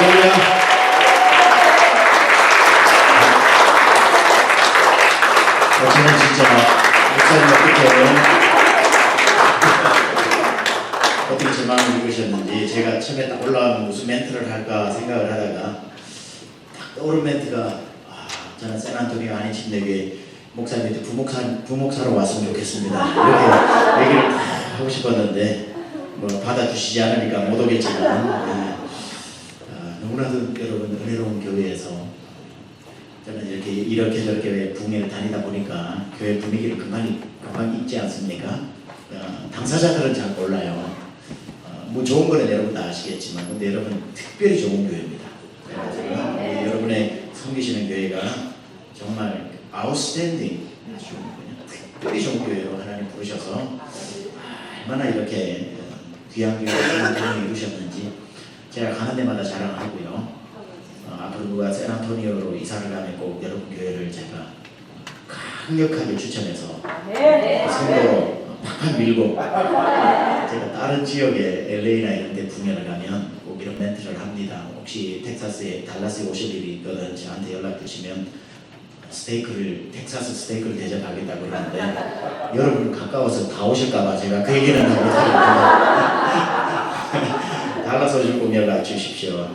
할렐루야. 저는 진짜 목사님 어떻게 제 마음을 읽으셨는지, 제가 처음에 딱 올라오면 무슨 멘트를 할까 생각을 하다가 딱 떠오른 멘트가, 저는 샌안토니오 한인침례교회 목사님한테 부목사로 왔으면 좋겠습니다, 이렇게 얘기를 하고 싶었는데 뭐 받아주시지 않으니까 못 오겠지만, 너무나도 여러분 은혜로운 교회에서 저는 이렇게 저렇게 부흥회를 다니다 보니까 교회 분위기를 금방 잊지 않습니까? 당사자들은 잘 몰라요. 뭐 좋은 거는 여러분 다 아시겠지만, 근데 여러분 특별히 좋은 교회입니다. 그래서 여러분의 섬기시는 교회가 정말 아웃스탠딩, 특별히 좋은 교회로 하나님 부르셔서 얼마나 이렇게 귀한 교회를 이루셨는지 제가 가는 데마다 자랑하고요. 앞으로 누가 샌안토니오로 이사를 가면 꼭 여러분 교회를 제가 강력하게 추천해서 선거로 팍팍 밀고, 제가 다른 지역에 LA나 이런 데 공연을 가면 꼭 이런 멘트를 합니다. 혹시 텍사스에 달라스에 오실 일이 있거든 저한테 연락 주시면 텍사스 스테이크를 대접하겠다고 그러는데, 여러분 가까워서 다 오실까봐 제가 그 얘기는 다 못하겠고 달라스 오실 꼭 연락 주십시오.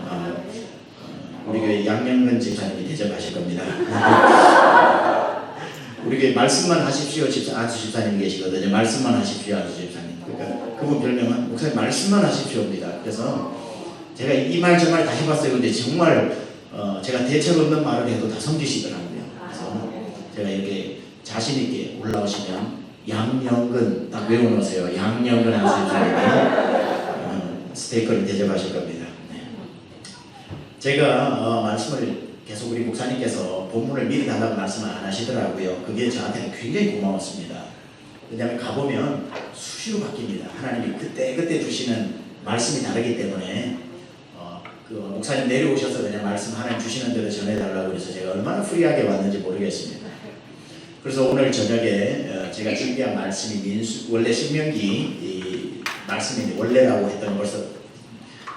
우리 교회 양명근 집사님이 대접하실 겁니다. 우리 교회 말씀만 하십시오 안수 집사님 계시거든요. 말씀만 하십시오 안수 집사님. 그러니까 그분 별명은 목사님 말씀만 하십시오입니다. 그래서 제가 이 말 저 말 다 해봤어요. 근데 정말 제가 대책 없는 말을 해도 다 섬기시더라고요. 그래서 제가 이렇게 자신 있게 올라오시면 양명근 딱 외워놓으세요. 양명근 안수 집사님이 스테이크를 대접하실 겁니다. 제가 말씀을 계속 우리 목사님께서 본문을 미리 달라고 말씀을 안 하시더라고요. 그게 저한테는 굉장히 고마웠습니다. 왜냐하면 가보면 수시로 바뀝니다. 하나님이 그때 주시는 말씀이 다르기 때문에 그 목사님 내려오셔서 그냥 말씀 하나님 주시는 대로 전해달라고 해서 제가 얼마나 프리하게 왔는지 모르겠습니다. 그래서 오늘 저녁에 제가 준비한 말씀이 원래 신명기 이 말씀이 원래라고 했던 벌써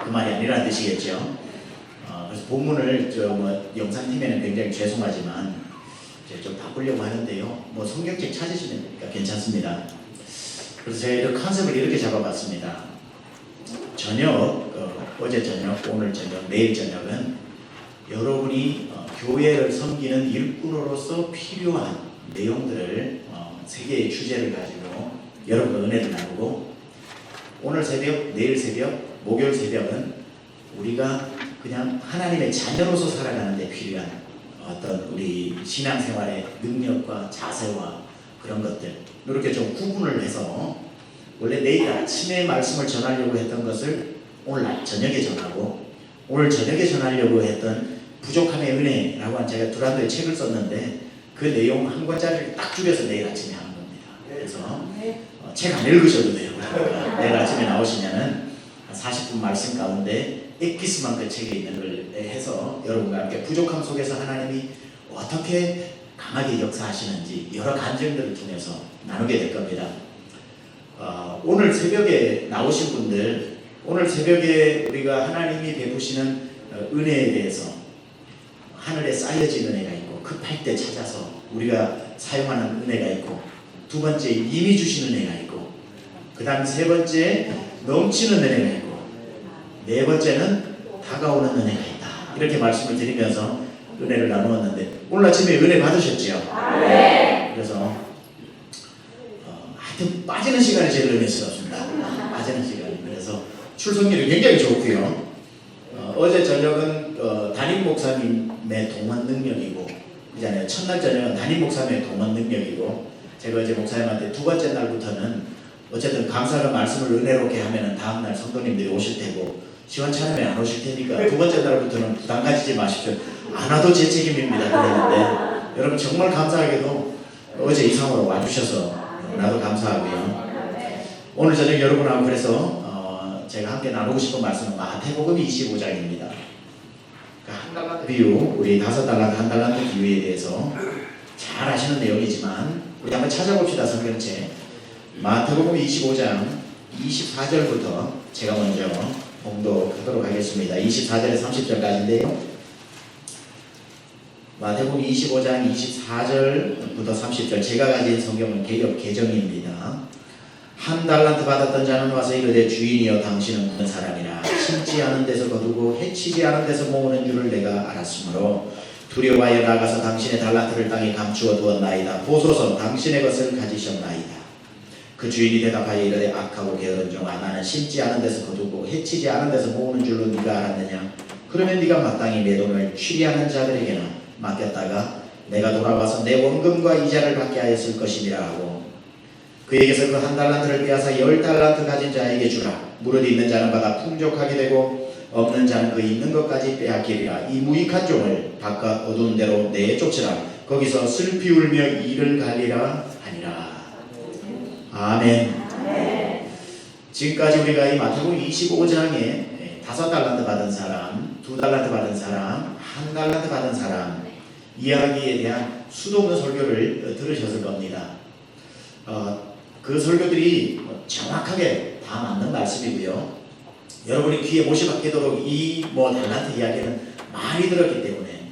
그 말이 아니라는 뜻이겠죠. 그래서 본문을 영상팀에는 굉장히 죄송하지만 좀 바꾸려고 하는데요. 뭐 성경책 찾으시면 괜찮습니다. 그래서 제가 이 컨셉을 이렇게 잡아봤습니다. 어제 저녁, 오늘 저녁, 내일 저녁은 여러분이 교회를 섬기는 일꾼으로서 필요한 내용들을 3개의 주제를 가지고 여러분과 은혜를 나누고, 오늘 새벽, 내일 새벽, 목요일 새벽은 우리가 그냥 하나님의 자녀로서 살아가는 데 필요한 어떤 우리 신앙생활의 능력과 자세와 그런 것들 이렇게 좀 구분을 해서, 원래 내일 아침에 말씀을 전하려고 했던 것을 오늘 저녁에 전하고, 오늘 저녁에 전하려고 했던 부족함의 은혜라고 한 제가 두란노에 책을 썼는데 그 내용 한 권짜리를 딱 줄여서 내일 아침에 하는 겁니다. 그래서 책 안 읽으셔도 돼요. 내일 아침에 나오시면은 40분 말씀 가운데 엑기스만 그 책에 있는 걸 해서 여러분과 함께 부족함 속에서 하나님이 어떻게 강하게 역사하시는지 여러 간증들을 통해서 나누게 될 겁니다. 오늘 새벽에 나오신 분들, 오늘 새벽에 우리가 하나님이 베푸시는 은혜에 대해서 하늘에 쌓여진 은혜가 있고 급할 때 찾아서 우리가 사용하는 은혜가 있고, 두 번째 이미 주신 은혜가 있고, 그 다음 세 번째 넘치는 은혜가 있고, 네 번째는 다가오는 은혜가 있다. 이렇게 말씀을 드리면서 은혜를 나누었는데, 오늘 아침에 은혜 받으셨죠? 네. 그래서 하여튼 빠지는 시간이 제일 은혜스럽습니다. 빠지는 시간이. 그래서 출석률이 굉장히 좋고요. 어제 저녁은 담임 목사님의 동원 능력이고, 그잖아요. 첫날 저녁은 담임 목사님의 동원 능력이고, 제가 어제 목사님한테 두 번째 날부터는 어쨌든 강사가 말씀을 은혜롭게 하면은 다음날 성도님들이 오실 테고, 시원찮으면 안 오실 테니까 두 번째 날부터는 부담 가지지 마십시오. 안 와도 제 책임입니다. 그랬는데 여러분 정말 감사하게도 어제 이상으로 와주셔서 나도 감사하고요. 오늘 저녁 여러분하고 그래서 제가 함께 나누고 싶은 말씀은 마태복음 25장입니다. 한 달란트 비유, 우리 5달란트, 1달란트 비유에 대해서 잘 아시는 내용이지만 우리 한번 찾아봅시다. 성경책 마태복음 25장 24절부터 제가 먼저 봉독하도록 하겠습니다. 24절에서 30절까지인데요. 마태복음 25장 24절부터 30절, 제가 가진 성경은 개역 개정입니다. 한 달란트 받았던 자는 와서 이르되 주인이여 당신은 무슨 사람이라 심지 않은 데서 거두고 해치지 않은 데서 모으는 줄을 내가 알았으므로 두려워하여 나가서 당신의 달란트를 땅에 감추어 두었나이다. 보소서 당신의 것을 가지셨나이다. 그 주인이 대답하여 이르되 악하고 게으른 종아, 나는 심지 않은 데서 거두고 해치지 않은 데서 모으는 줄로 네가 알았느냐? 그러면 네가 마땅히 내 돈을 취리하는 자들에게나 맡겼다가 내가 돌아와서 내 원금과 이자를 받게 하였을 것임이라 하고, 그에게서 그 한 달란트를 빼앗아 10달란트 가진 자에게 주라. 무릇 있는 자는 받아 풍족하게 되고 없는 자는 그 있는 것까지 빼앗기리라. 이 무익한 종을 바깥 어두운 데로 내쫓으라. 거기서 슬피 울며 이를 갈리라 하니라. 아멘. 지금까지 우리가 이 마태복음 25장에 5달란트 받은 사람, 2달란트 받은 사람, 1달란트 받은 사람 이야기에 대한 수도 없는 설교를 들으셨을 겁니다. 그 설교들이 정확하게 다 맞는 말씀이고요. 여러분이 귀에 못이 박히도록 이 달란트 이야기는 많이 들었기 때문에,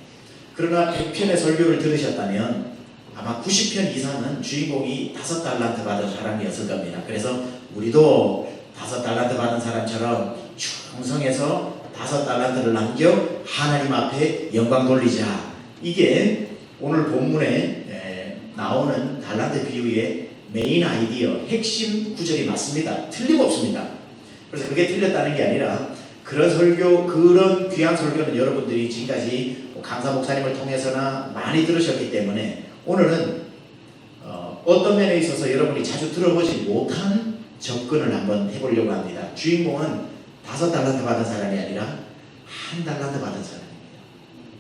그러나 100편의 설교를 들으셨다면 아마 90편 이상은 주인공이 5달란트 받은 사람이었을 겁니다. 그래서 우리도 5달란트 받은 사람처럼 충성해서 5달란트를 남겨 하나님 앞에 영광 돌리자. 이게 오늘 본문에 나오는 달란트 비유의 메인 아이디어, 핵심 구절이 맞습니다. 틀림없습니다. 그래서 그게 틀렸다는 게 아니라 그런 설교, 그런 귀한 설교는 여러분들이 지금까지 강사 목사님을 통해서나 많이 들으셨기 때문에 오늘은 어떤 면에 있어서 여러분이 자주 들어보지 못한 접근을 한번 해보려고 합니다. 주인공은 5달란트 받은 사람이 아니라 1달란트 받은 사람입니다.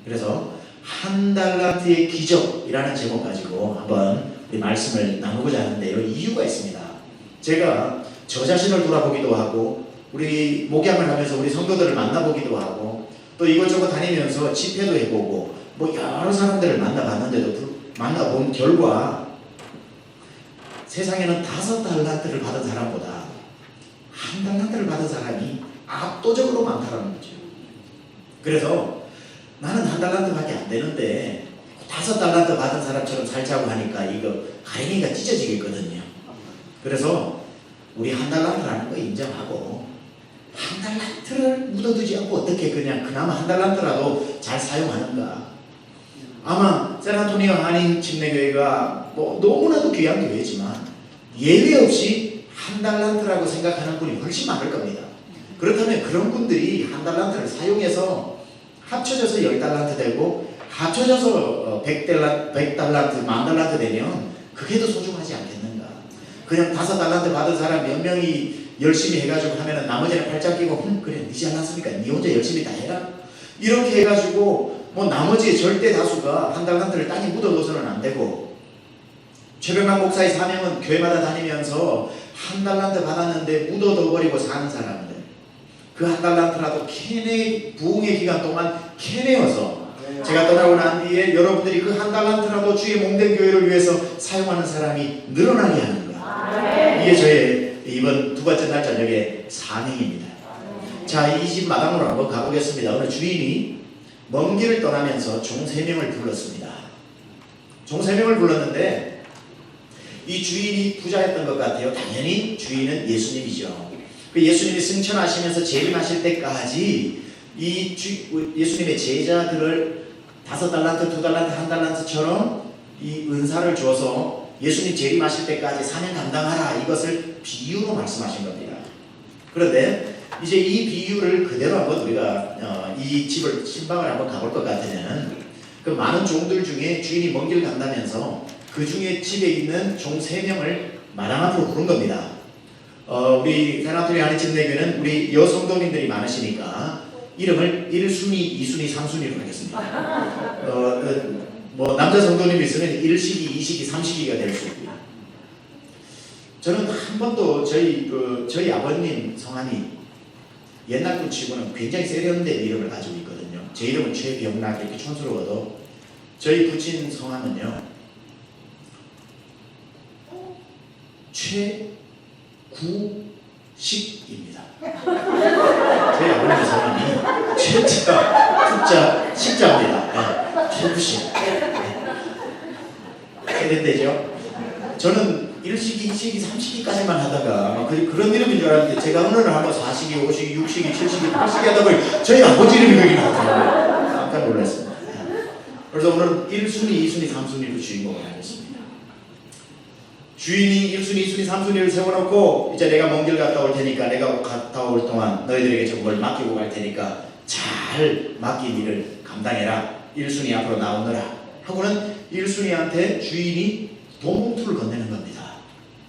그래서 1달란트의 기적이라는 제목 가지고 한번 우리 말씀을 나누고자 하는데요. 이유가 있습니다. 제가 저 자신을 돌아보기도 하고 우리 목양을 하면서 우리 성도들을 만나보기도 하고 또 이것저것 다니면서 집회도 해보고 여러 사람들을 만나본 결과 세상에는 5달란트를 받은 사람보다 1달란트를 받은 사람이 압도적으로 많다는 거죠. 그래서 나는 1달란트밖에 안 되는데 5달란트 받은 사람처럼 살자고 하니까 이거 가랭이가 찢어지겠거든요. 그래서 우리 1달란트라는 거 인정하고 1달란트를 묻어두지 않고 어떻게 그냥 그나마 1달란트라도 잘 사용하는가. 아마 샌안토니오 한인 침례교회가 너무나도 귀한 교회지만 예외 없이 1달란트라고 생각하는 분이 훨씬 많을 겁니다. 그렇다면 그런 분들이 1달란트를 사용해서 합쳐져서 10달란트 되고 합쳐져서 100달란트, 10,000달란트 되면 그게 더 소중하지 않겠는가. 그냥 5달란트 받은 사람 몇 명이 열심히 해가지고 하면은 나머지는 팔짱 끼고 그래 니지 않았습니까? 니 혼자 열심히 다 해라. 이렇게 해가지고 나머지 절대 다수가 1달란트를 땅에 묻어둬서는 안 되고, 최병남 목사의 사명은 교회마다 다니면서 1달란트 받았는데 묻어둬버리고 사는 사람들, 그 1달란트라도 부흥의 기간 동안 캐내어서 제가 떠나고 난 뒤에 여러분들이 그 1달란트라도 주의 몸된 교회를 위해서 사용하는 사람이 늘어나게 하는 거예요. 이게 저의 이번 2번째 날 저녁의 사명입니다. 자, 이 집 마당으로 한번 가보겠습니다. 어느 주인이 먼 길을 떠나면서 종 3명을 불렀습니다. 종 3명을 불렀는데 이 주인이 부자였던 것 같아요. 당연히 주인은 예수님이죠. 그 예수님이 승천하시면서 재림하실 때까지 예수님의 제자들을 5달란트, 2달란트, 1달란트처럼 이 은사를 줘서 예수님 재림하실 때까지 사명 감당하라, 이것을 비유로 말씀하신 겁니다. 그런데 이제 이 비유를 그대로 한번 우리가 이 집을 신방을 한번 가볼 것 같으면 그 많은 종들 중에 주인이 먼 길 간다면서 그 중에 집에 있는 종 3명을 마당 앞으로 부른 겁니다. 우리 샌안토니오 한인 침례교회는 우리 여성도민들이 많으시니까 이름을 1순위, 2순위, 3순위로 하겠습니다. 남자 성도님이 있으면 1시기, 2시기, 3시기가 될 수 있고요. 저는 한 번도 저희 아버님 성함이 옛날 분 치고는 굉장히 세련된 이름을 가지고 있거든요. 제 이름은 최병락, 이렇게 촌스러워도 저희 부친 성함은요 최구식입니다. 저희 아버님 성함이 최자, 숫자, 십자입니다. 최부신. 세대되죠? 저는 1시기, 2시기, 3시기까지만 하다가 그런 이름인 줄 알았는데 제가 어느 날 한번 4시기, 5시기, 6시기, 7시기, 8시기 하다 보니 저희 아버지 이름이 거기 나왔더라고요. 깜짝 놀랐습니다. 그래서 오늘 1순위, 2순위, 3순위로 주인공을 하겠습니다. 주인이 1순위, 2순위, 3순위를 세워놓고 이제 내가 먼 길 갔다 올 테니까 내가 갔다 올 동안 너희들에게 정보를 맡기고 갈 테니까 잘 맡긴 일을 감당해라. 1순위 앞으로 나오너라. 하고는 1순위한테 주인이 돈봉투를 건네는 겁니다.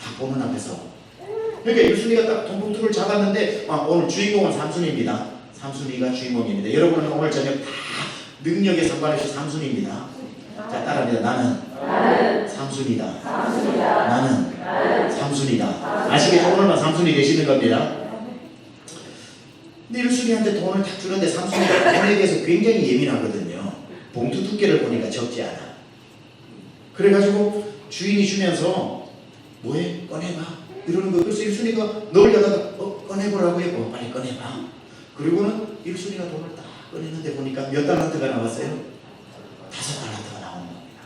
다 보는 앞에서. 그러니까 1순위가 딱 돈봉투를 잡았는데 오늘 주인공은 3순위입니다. 3순위가 주인공입니다. 여러분은 오늘 저녁 다 능력에 상관없이 3순위입니다. 자, 따라합니다. 나는 3순위다. 나는 3순위다. 아시겠죠? 오늘만 3순위 되시는 겁니다. 근데 1순위한테 돈을 탁 주는데 3순위가 돈에 대해서 굉장히 예민하거든요. 봉투 두께를 보니까 적지 않아. 그래가지고 주인이 주면서 뭐해? 꺼내봐. 이러는 거. 그래서 1순위가 넣으려다가 꺼내보라고요. 빨리 꺼내봐. 그리고는 1순위가 돈을 딱 꺼냈는데 보니까 몇 달란트가 나왔어요? 5달란트가 나오는 겁니다.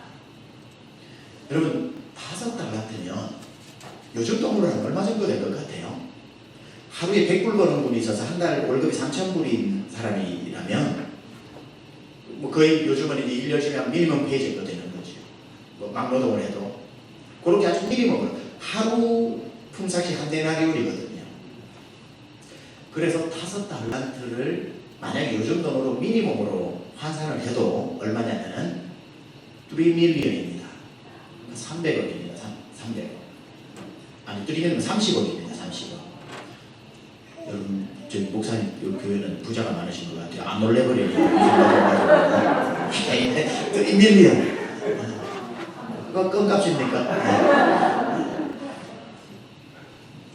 여러분 5달란트면 요즘 돈으로 한 얼마 정도 될 것 같아요? 하루에 100불 버는 분이 있어서 한 달 월급이 3,000불인 사람이라면 뭐 거의 요즘은 이제 일 열심히 하면 미니멈 페이지가 되는 거죠. 뭐 막노동을 해도 그렇게 아주 미니멈으로 하루 품삯이 한 데나리온이거든요. 그래서 5달란트를 만약에 요즘 돈으로 미니멈으로 환산을 해도 얼마냐면은 3밀리언입니다. 300억입니다. 300억. 아니 3밀리언은 30억입니다. 30억. 여러분 저희 목사님 이 교회는 부자가 많으신 것 같아요. 안 놀래버려요. 3밀리언. 그거 껌값입니까?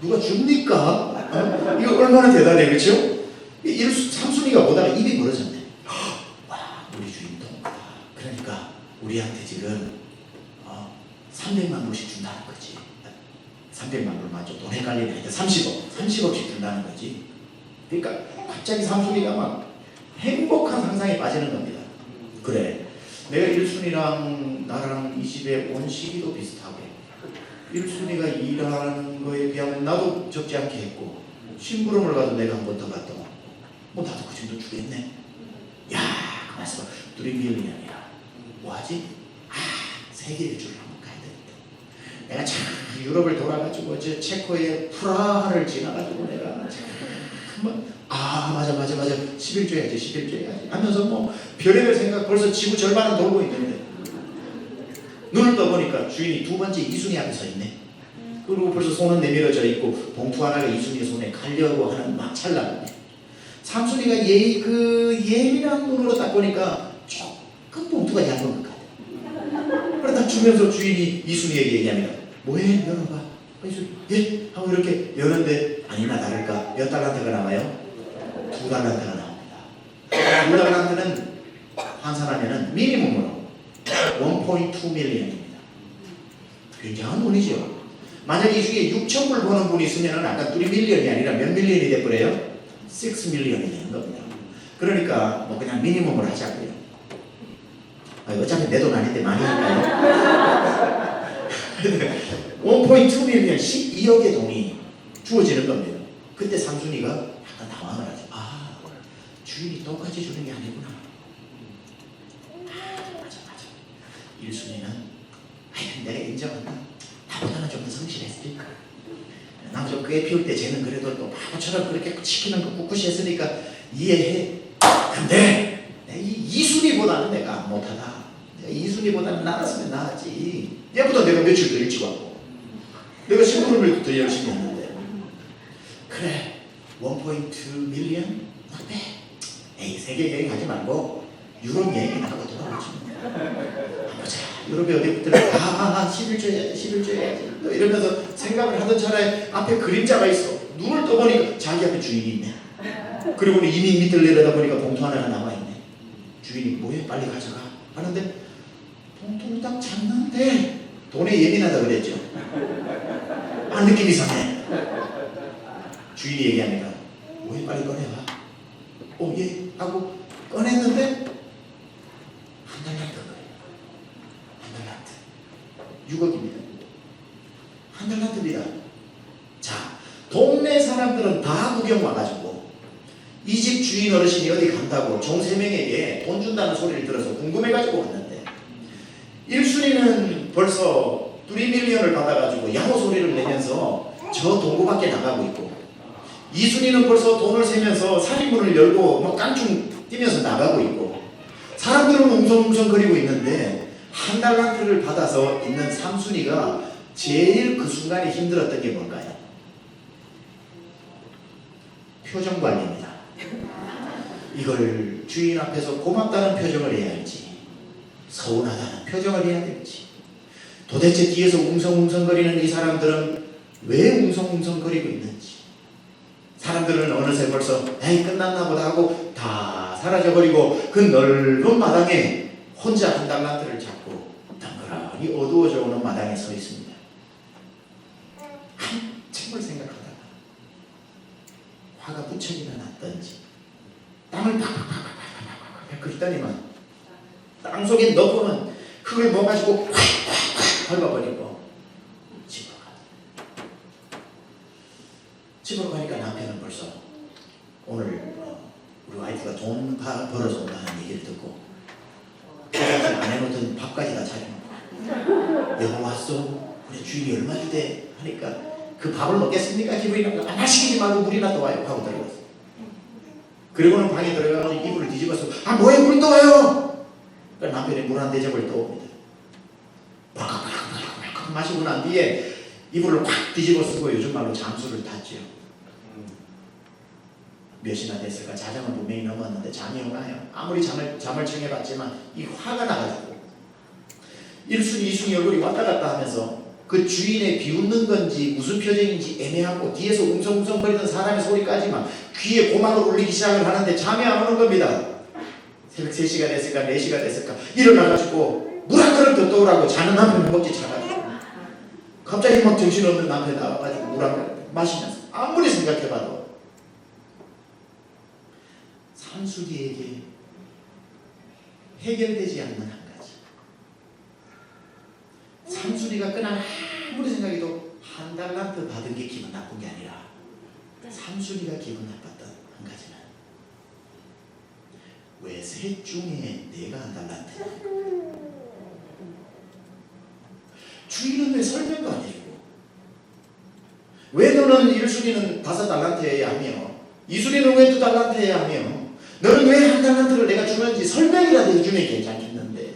누가 줍니까? 이거 얼마나 대단해, 그렇죠? 3순위가 보다가 입이 벌어졌네. 와, 우리 주인 돈다. 그러니까 우리한테 지금 300만 불씩 준다는 거지. 300만 불만 좀 돈 헷갈리네. 하여튼 30억씩 준다는 거지. 그러니까 갑자기 3순위가 막 행복한 상상에 빠지는 겁니다. 그래, 내가 1순위랑 나랑 이 집에 온 시기도 비슷하고 1순위가 일하는 거에 비하면 나도 적지 않게 했고 심부름을 가도 내가 한 번 더 갔다 왔고 뭐 나도 그 정도 주겠네. 야, 가만있어 봐. 3밀리언이야. 뭐하지? 세계 일주를 한번 가야 되겠다. 내가 참 유럽을 돌아가지고 저 체코의 프라하를 지나가지고 내가 한번 맞아 11조 해야지 하면서 뭐 별의별 생각 벌써 지구 절반은 돌고 있는데 눈을 떠보니까 주인이 두 번째 2순위 앞에 서 있네. 그리고 벌써 손은 내밀어져 있고 봉투 하나가 2순위 손에 가려고 하는 막 찰나인데 3순위가 예민한 눈으로 딱 보니까 조금 봉투가 얇은 것 같아. 그러다 주면서 주인이 2순위에게 얘기합니다. 뭐해? 열어봐. 예? 하고 이렇게 여는데 아니나 다를까 몇 달란트가 나와요? 2달란트가 나옵니다. 2달란트는 환산하면은 미니멈으로 1.2밀리언입니다. 굉장한 돈이죠. 만약에 이 중에 6,000불 버는 분이 있으면 아까 3밀리언이 아니라 몇 밀리언이 돼버려요? 6밀리언이 되는 겁니다. 그러니까 뭐 그냥 미니멈으로 하자고요. 어차피 내 돈 아닌데 많이 할까요? 1.2밀리언 12억의 돈이 주어지는 겁니다. 그때 3순위가 약간 당황을 하죠. 주인이 똑같이 주는 게 아니구나. 맞아. 1순위는 내가 인정한다. 나보다는 좀 더 성실했으니까. 나도 좀 꽤 피울 때 쟤는 그래도 또 바보처럼 그렇게 시키는 거 꿋꿋이 했으니까 이해해. 근데 내가 2순위보다는 내가 못하다. 내가 2순위보다는 나았으면 나았지. 얘보다 내가 며칠 더 일찍 왔고 내가 심부름을 더 열심히 했는데 그래 1.2밀리언? 어때? 에이 세계 여행 하지 말고 유럽 여행이나 하고 돌아오지. 보자. 유럽에 어디부터 11조 해야지. 이러면서 생각을 하던 차라리 앞에 그림자가 있어. 눈을 떠보니까 자기 앞에 주인이 있네. 그리고 이미 밑을 내려다 보니까 봉투 하나가 남아있네. 주인이 뭐해? 빨리 가져가. 하는데 봉투를 딱 잡는데 돈에 예민하다 그랬죠. 느낌이 이상해. 주인이 얘기하니까 뭐해? 빨리 꺼내봐. 예 하고 꺼냈는데 한 달란트 거예요. 한 달란트. 6억입니다. 한 달란트입니다. 자, 동네 사람들은 다 구경 와가지고 이 집 주인 어르신이 어디 간다고 종 3명에게 돈 준다는 소리를 들어서 궁금해가지고 왔는데 1순위는 벌써 3밀리언을 받아가지고 야호 소리를 내면서 저 동구 밖에 나가고 있고 2순위는 벌써 돈을 세면서 살인문을 열고 막 깡충 뛰면서 나가고 있고 사람들은 웅성웅성거리고 있는데 한 달란트를 받아서 있는 3순위가 제일 그 순간에 힘들었던 게 뭘까요? 표정 관리입니다. 이걸 주인 앞에서 고맙다는 표정을 해야 할지 서운하다는 표정을 해야 될지 도대체 뒤에서 웅성웅성거리는 이 사람들은 왜 웅성웅성거리고 있는지 사람들은 어느새 벌써 에이 끝났나 보다 하고 다 사라져버리고 그 넓은 마당에 혼자 한 달란트를 잡고 덩그러니 어두워져 오는 마당에 서 있습니다. 한참을 생각하다가 화가 무척이나 났던지 땅을 팍팍팍팍팍팍 긁더니만 땅속에 넣고는 흙을 모아가지고 확확확 밟아버리고 집으로 가니까 남편은 벌써 오늘 우리 와이프가 돈 벌어서 온다는 얘기를 듣고 안 해놓던 밥까지 다 차려놓고 여보 왔어? 우리 주인이 얼마 주대? 하니까 그 밥을 먹겠습니까? 기분이 나쁘다. 안 시키지 말고 물이나 떠와요 하고 들어갔어. 그리고는 방에 들어가서 이불을 뒤집어서 뭐해 물 떠와요? 그러니까 남편이 물 한 대접을 떠옵니다. 박박박박 마시고 난 뒤에 이불을 확 뒤집어 쓰고 요즘 말로 잠수를 탔지요. 몇이나 됐을까? 자정은 분명히 넘었는데 잠이 오나요? 아무리 잠을 청해봤지만 이 화가 나가지고 1순위, 2순위 얼굴이 왔다 갔다 하면서 그 주인의 비웃는 건지 무슨 표정인지 애매하고 뒤에서 웅성웅성거리던 사람의 소리까지만 귀에 고막을 울리기 시작을 하는데 잠이 안 오는 겁니다. 새벽 3시가 됐을까 4시가 됐을까 일어나가지고 물 한 그릇 더 떠오라고 자는 남편 먹지 차가지고 갑자기 막 정신없는 남편 나와가지고 물 한 그릇 마시면서 아무리 생각해봐도 산수기에게 해결되지 않는 한 가지 산수리가 그날 아무리 생각해도 한 달란트 받은 게 기분 나쁜 게 아니라 산수리가 기분 나빴던 한 가지는 왜 셋 중에 내가 한 달란트냐 주인은 왜 설명도 안 해주고 왜 너는 1순위는 5달란트여야 하며 2순위는 왜 2달란트여야 하며 너는 왜 한 달란트를 내가 주는지 설명이라도 해주면 괜찮겠는데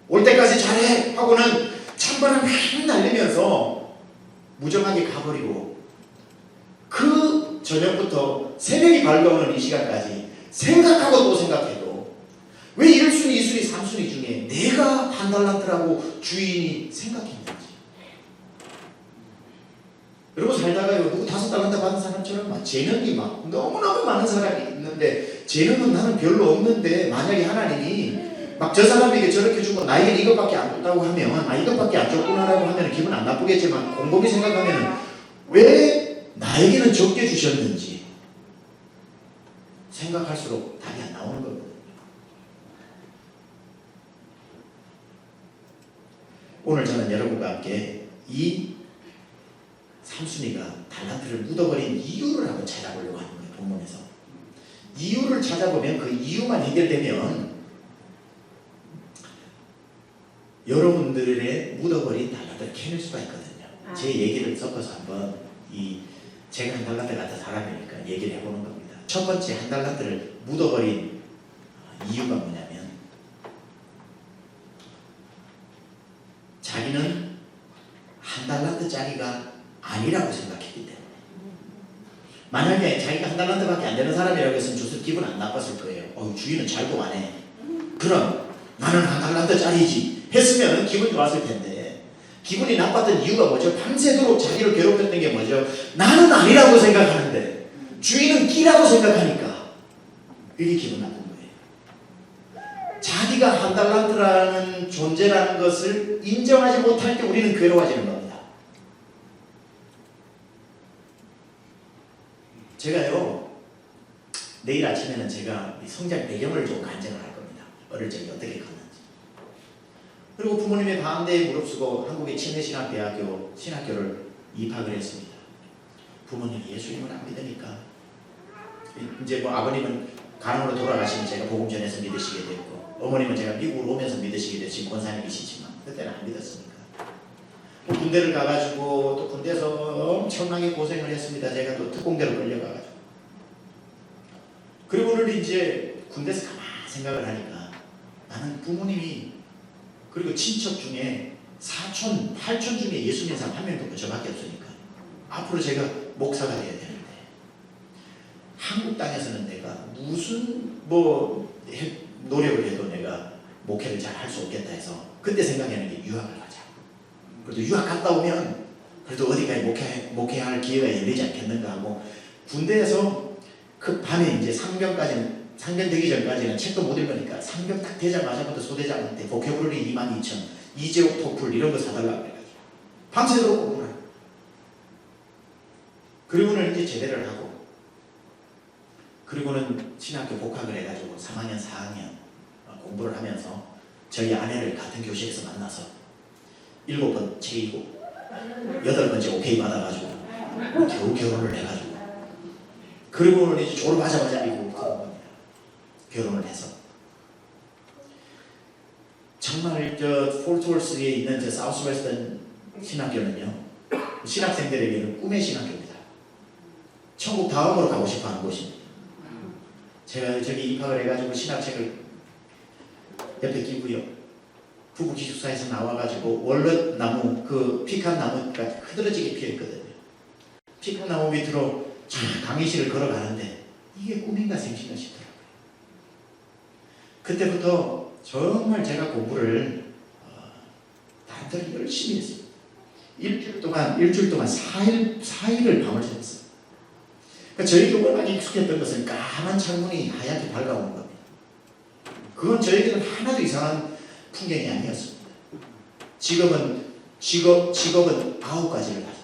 올 때까지 잘해 하고는 찬바람 휙 날리면서 무정하게 가버리고 그 저녁부터 새벽이 밝아오는 이 시간까지 생각하고 또 생각해도 왜 1순위, 2순위, 3순위 중에 내가 한 달란트라고 주인이 생각했는지 그리고 살다가요 누구 5달란트 받은 사람처럼 막 재능이 막 너무너무 많은 사람이 있는데 재능은 나는 별로 없는데 만약에 하나님이 막 저 사람에게 저렇게 주고 나에게 이것밖에 안 줬다고 하면 이것밖에 안 줬구나라고 하면 기분 안 나쁘겠지만 곰곰이 생각하면 왜 나에게는 적게 주셨는지 생각할수록 답이 안 나오는 거거든요. 오늘 저는 여러분과 함께 이 3순위가 달란트를 묻어버린 이유를 한번 찾아보려고 하는 거예요. 본문에서 이유를 찾아보면 그 이유만 해결되면 여러분들의 묻어버린 달란트를 캐낼 수가 있거든요. 제 얘기를 섞어서 한번 제가 한 달란트 같은 사람이니까 얘기를 해보는 겁니다. 첫 번째 한 달란트를 묻어버린 이유가 뭐냐면 자기는 한 달란트짜리가 아니라고 생각했기 때문에 만약에 자기가 한 달란트밖에 안 되는 사람이라고 했으면 저도 기분 안 나빴을 거예요. 주인은 잘도 안 해. 그럼 나는 한 달란트짜리지 했으면 기분이 좋았을 텐데 기분이 나빴던 이유가 뭐죠? 밤새도록 자기를 괴롭혔던 게 뭐죠? 나는 아니라고 생각하는데 주인은 끼라고 생각하니까 이게 기분 나쁜 거예요. 자기가 한 달란트라는 존재라는 것을 인정하지 못할 때 우리는 괴로워지는 겁니다. 제가요 내일 아침에는 제가 이 성장 배경을 좀 간증을 할 겁니다. 어릴 적에 어떻게 컸는지. 그리고 부모님의 반대에 무릅쓰고 한국의 침례신학대학교 신학교를 입학을 했습니다. 부모님이 예수님을 안 믿으니까 이제 뭐 아버님은 간호로 돌아가시면 제가 복음 전해서 믿으시게 됐고, 어머님은 제가 미국으로 오면서 믿으시게 됐고, 지금 권사님이시지만 그때는 안 믿었으니까. 군대를 가가지고 또 군대에서 엄청나게 고생을 했습니다. 제가 또 특공대로 끌려가가지고. 그리고는 이제 군대에서 가만히 생각을 하니까 나는 부모님이 그리고 친척 중에 사촌, 팔촌 중에 예수 믿는 사람 한 명도 없고 저밖에 없으니까 앞으로 제가 목사가 돼야 되는데 한국 땅에서는 내가 무슨 노력을 해도 내가 목회를 잘 할 수 없겠다 해서 그때 생각하는 게 유학을 가자. 그래도 유학 갔다 오면 그래도 어디까지 목회할 기회가 열리지 않겠는가 하고 군대에서 그 밤에 이제 상병 되기 전까지는 책도 못 읽으니까 상병 딱 되자마자부터 소대장한테 보케브러리 22,000, 이재옥 토플 이런 거 사달라고 해가지고 밤새도록 공부를 하고 그리고는 이제 제대를 하고 그리고는 신학교 복학을 해가지고 3학년 4학년 공부를 하면서 저희 아내를 같은 교실에서 만나서 7번 제이고 8번째 오케이 받아가지고 겨우 결혼을 해가지고 그리고는 이제 졸업하자마자 이거 결혼을 해서 정말 저 폴트월스에 있는 저 사우스웨스턴 신학교는요 신학생들에게는 꿈의 신학교입니다. 천국 다음으로 가고 싶어하는 곳입니다. 제가 저기 입학을 해가지고 신학책을 옆에 끼고요 부부 기숙사에서 나와가지고 월넛나무 그 피칸 나무가 흐드러지게 피어있거든요. 피칸 나무 밑으로 강의실을 걸어가는데 이게 꿈인가 생신가 싶더라고요. 그때부터 정말 제가 공부를 나름대로 열심히 했어요. 일주일 동안 4일을 밤을 샜어요. 그러니까 저에게 워낙 익숙했던 것은 까만 창문이 하얗게 밝아오는 겁니다. 그건 저에게는 하나도 이상한 풍경이 아니었습니다. 직업은 9가지를 가져요.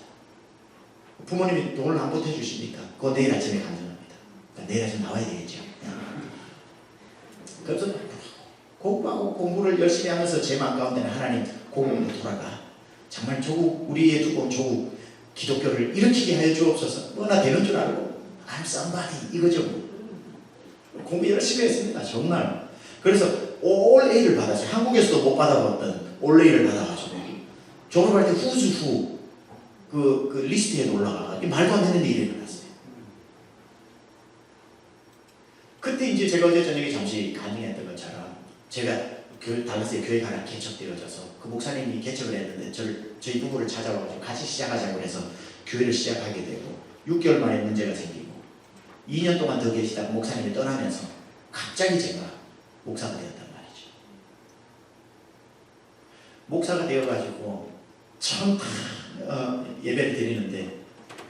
부모님이 돈을 안 보태주시니까 그거 내일 아침에 간증합니다. 그러니까 내일 아침에 나와야 되겠죠. 그래서 공부하고 공부를 열심히 하면서 제 마음 가운데는 하나님 공부로 돌아가 정말 우리의 두꺼운 조국 기독교를 일으키게 하여 주옵소서. 뭐나 되는 줄 알고 I'm somebody 이거죠. 공부 열심히 했습니다. 정말. 그래서 올 A를 받았어요. 한국에서도 못 받아봤던 올 A를 받아가지고 졸업할 때 후수 그 리스트에 올라가 말도 안 되는 일이 일어났어요. 그때 이제 제가 어제 저녁에 잠시 간증했던 것처럼 제가 달라스의 교회가 하나 개척되어져서 그 목사님이 개척을 했는데 저희 부부를 찾아와서 같이 시작하자고 해서 교회를 시작하게 되고 6개월 만에 문제가 생기고 2년 동안 더 계시다가 목사님이 떠나면서 갑자기 제가 목사가 되었단 말이죠. 목사가 되어가지고 처음 예배를 드리는데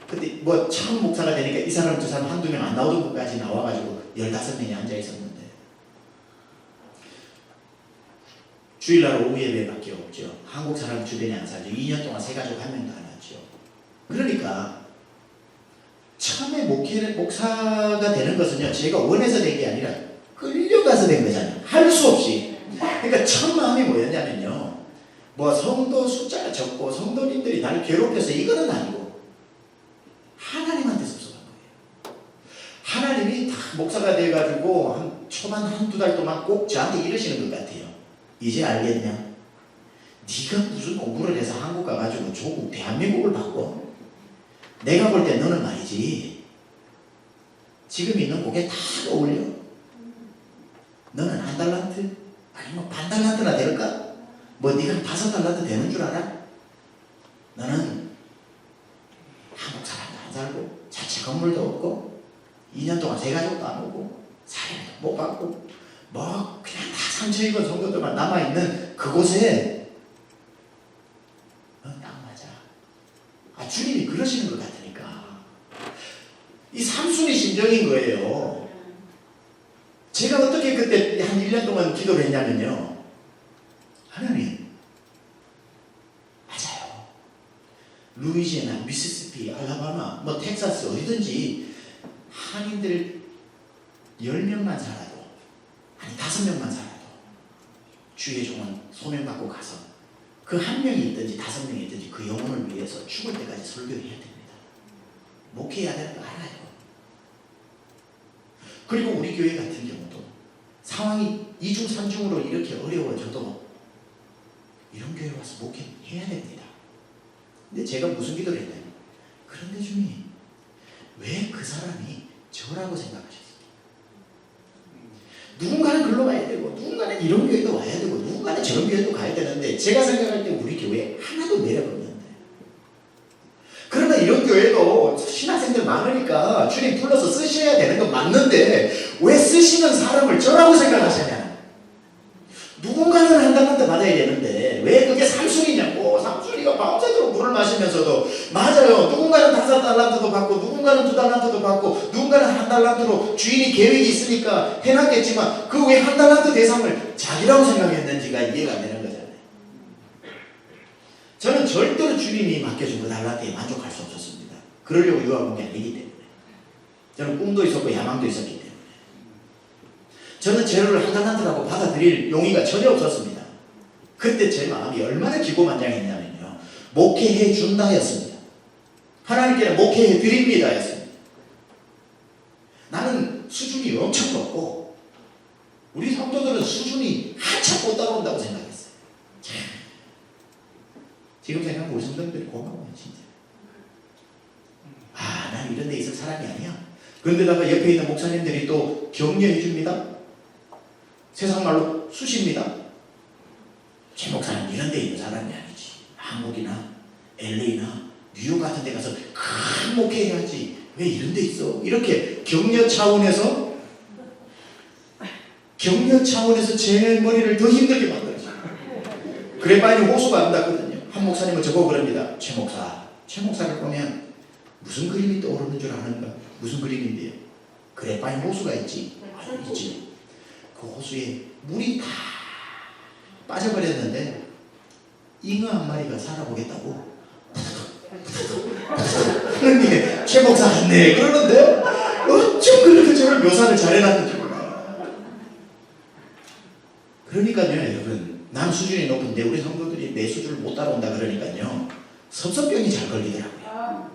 그때 뭐 처음 목사가 되니까 이 사람 저 사람 한두 명 안 나오던 분까지 나와가지고 15명이 앉아 있었는데 주일날 오후 예배밖에 없죠. 한국 사람 주변에 안 살죠. 2년 동안 세 가족 한 명도 안 왔죠. 그러니까 처음에 목사가 되는 것은요 제가 원해서 된 게 아니라 끌려가서 된 거잖아요. 할 수 없이. 그러니까 첫 마음이 뭐였냐면요 뭐 성도 숫자가 적고 성도님들이 나를 괴롭혀서 이거는 아니고 하나님한테 섭섭한 거예요. 하나님이 다 목사가 돼가지고 초반 한두 달 동안 꼭 저한테 이러시는 것 같아요. 이제 알겠냐? 네가 무슨 공부를 해서 한국 가가지고 조국 대한민국을 바꿔? 내가 볼 때 너는 말이지 지금 있는 곡에 다 어울려. 너는 한 달란트? 아니 뭐 반 달란트나 될까? 뭐 네가 5달란트 되는 줄 알아? 너는 한국 사람도 안 살고 자체 건물도 없고 2년 동안 세 가족도 안 오고 사례도 못 받고 뭐 그냥 다 상처 입은 성도들만 남아있는 그곳에 딱 맞아. 주님이 그러시는 것 같으니까 이 삼순이 심정인 거예요. 제가 어떻게 그때 한 1년 동안 기도를 했냐면요 하나님 맞아요. 루이지애나, 미시시피, 알라바마, 뭐 텍사스 어디든지 한인들 10명만 살아도, 아니 5명만 살아도 주의 종은 소명받고 가서 그 한 명이 있든지 5명이 있든지 그 영혼을 위해서 죽을 때까지 설교해야 됩니다. 목회해야 되는 거 알아요. 그리고 우리 교회 같은 경우도 상황이 2중 3중으로 이렇게 어려워져도 이런 교회 와서 목회해야 됩니다. 근데 제가 무슨 기도를 했냐면, 그런데 주님 왜 그 사람이 저라고 생각하셨어요? 누군가는 글로 가야 되고, 누군가는 이런 교회도 와야 되고, 누군가는 저런 교회도 가야 되는데, 제가 생각할 때 우리 교회에 하나도 매력 없는데, 그러나 이런 교회도 신학생들 많으니까 주님 불러서 쓰셔야 되는 건 맞는데 왜 쓰시는 사람을 저라고 생각하시냐? 누군가는 한 달란트 받아야 되는데 왜 그게 삼순이냐고. 삼순이가 밤새도록 물을 마시면서도, 맞아요, 누군가는 5달란트도 받고 누군가는 2달란트도 받고 누군가는 1달란트로 주인이 계획이 있으니까 해놨겠지만 그 왜 1달란트 대상을 자기라고 생각했는지가 이해가 안 되는 거잖아요. 저는 절대로 주님이 맡겨준 그 달란트에 만족할 수 없었습니다. 그러려고 유학 온 게 아니기 때문에. 저는 꿈도 있었고 야망도 있었기 때문에. 저는 재료를 1달란트라고 받아들일 용의가 전혀 없었습니다. 그때 제 마음이 얼마나 기고만장했냐면요, 목회해 준다였습니다. 하나님께는 목회해 드립니다였습니다. 나는 수준이 엄청 높고 우리 성도들은 수준이 한참 못 따라온다고 생각했어요. 지금 생각하면 우리 성도들이 고마워요, 진짜. 난 이런 데 있을 사람이 아니야. 그런데다가 옆에 있는 목사님들이 또 격려해 줍니다. 세상 말로 수십니다. 제 목사는 이런 데 있는 사람이 아니지. 한국이나 LA나 뉴욕 같은 데 가서 큰 목회해야지. 왜 이런 데 있어? 이렇게 격려 차원에서 제 머리를 더 힘들게 만들어요. 그래 빨리 호수가 아름답거든요. 한 목사님은 저보고 그럽니다. 최 목사를 보면 무슨 그림이 떠오르는 줄 아는가? 무슨 그림인데요? 그래 빨리 호수가 있지. 있지. 그 호수에 물이 다 빠져버렸는데 잉어 한 마리가 살아보겠다고 하는데 최 목사 네 그러는데 어쩜 그렇게 저를 묘사를 잘해놨는지 몰라요. 그러니까요 여러분, 남 수준이 높은데 우리 성도들이 내 수준을 못 따라온다 그러니까요 섭섭병이 잘 걸리더라고요.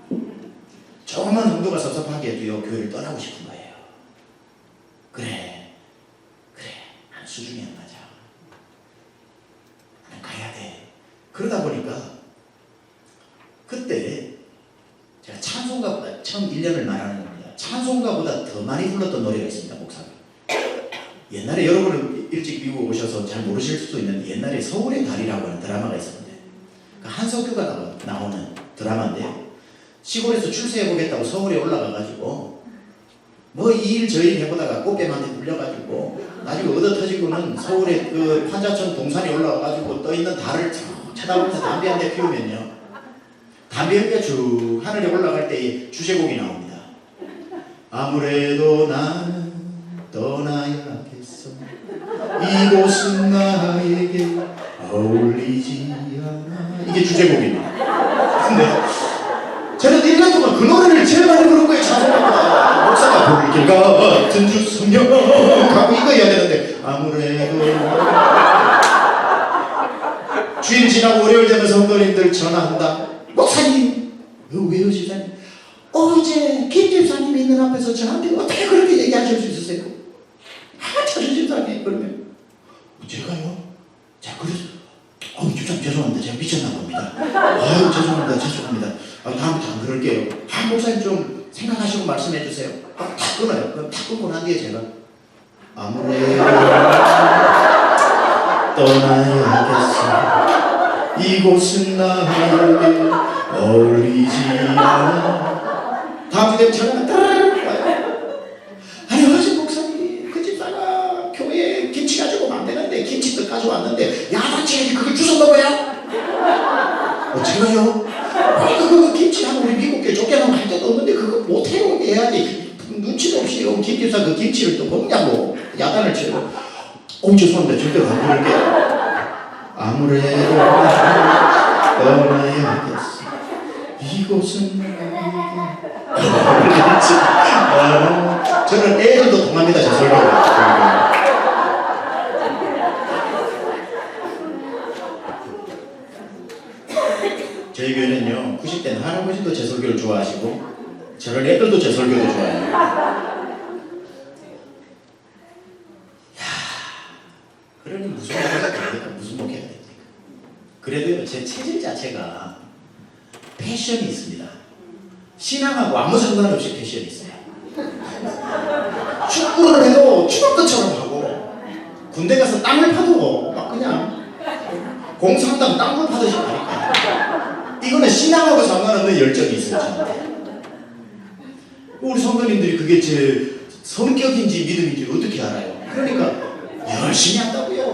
조금만 성도가 섭섭하게 해도요 교회를 떠나고 싶은 거예요. 그래 난 수준이 안 맞아. 난 가야 돼. 그러다 보니까 그때 제가 찬송가보다 처음 1년을 말하는 겁니다. 찬송가보다 더 많이 불렀던 노래가 있습니다. 목사가. 옛날에 여러분은 일찍 미국 오셔서 잘 모르실 수도 있는데 옛날에 서울의 달이라고 하는 드라마가 있었는데 그 한석규가 나오는 드라마인데요. 시골에서 출세해보겠다고 서울에 올라가가지고 뭐 이 일 저 일 해보다가 꽃뱀한테 물려가지고 나중에 얻어 터지고는 서울에 그 판자촌 동산에 올라가가지고 떠있는 달을 쳐다보면서 담배 한 대 피우면요 담배 한 대 쭉 하늘에 올라갈 때 주제곡이 나옵니다. 아무래도 난 떠나야겠어. 이곳은 나에게 어울리지 않아. 이게 주제곡입니다. 근데 저는 1년 동안 그 노래를 제일 많이 부른 거예요. 찬송가보다. 목사가 불길 같은 주성령 하고 이거 해야 되는데 아무래도 주일 지나고 월요일 되면 성도님들 전화한다. 목사님 왜요 집사님? 어제 김 집사님이 있는 앞에서 저한테 어떻게 그렇게 얘기하실 수 있으세요? 자주 집사님 그러면 제가요? 자 그래서 집사님 죄송합니다. 제가 미쳤나 봅니다. 죄송합니다. 다음부터 안 그럴게요. 목사님 좀 생각하시고 말씀해 주세요. 딱 끊어요. 그럼 딱 끊고 난 뒤에 제가 아무래도 떠나야겠어. 이곳은 나에게 어울리지 않아. 다음 주에 전화가 따라락 와요. 아니 어제 목사님 그 집사가 교회에 김치 가지고 오면 안 되는데 김치도 가져왔는데 야단치기 그걸 주워 먹어요? 제가요? 그 김치하고 우리 미국에 쫓겨나면 할 데도 없는데 그거 못해요 해야지. 눈치도 없이 김 집사 그 김치를 또 먹냐고 야단을 치고 죄송합니다. 절대로 안 그럴게요. 아무래도 떠나야겠어. 이곳은 저는 애들도 통합니다, 제 설교가. 저희 교회는요, 90대는 할아버지도 제 설교를 좋아하시고, 저런 애들도 제 설교도 좋아해요. 야, 그러니 무슨 목회가 됩니까? 무슨 목회가 됩니까? 그래도요, 제 체질 자체가 패션이 있습니다. 신앙하고 아무 상관없이 패션이 있어요. 축구를 해도 축구처럼 하고, 군대 가서 땅을 파도 막 그냥 공상당 땅굴 파듯이 하니까. 이거는 신앙하고 상관없는 열정이 있어요, 저한테. 우리 성도님들이 그게 제 성격인지 믿음인지 어떻게 알아요? 그러니까 열심히 한다고요.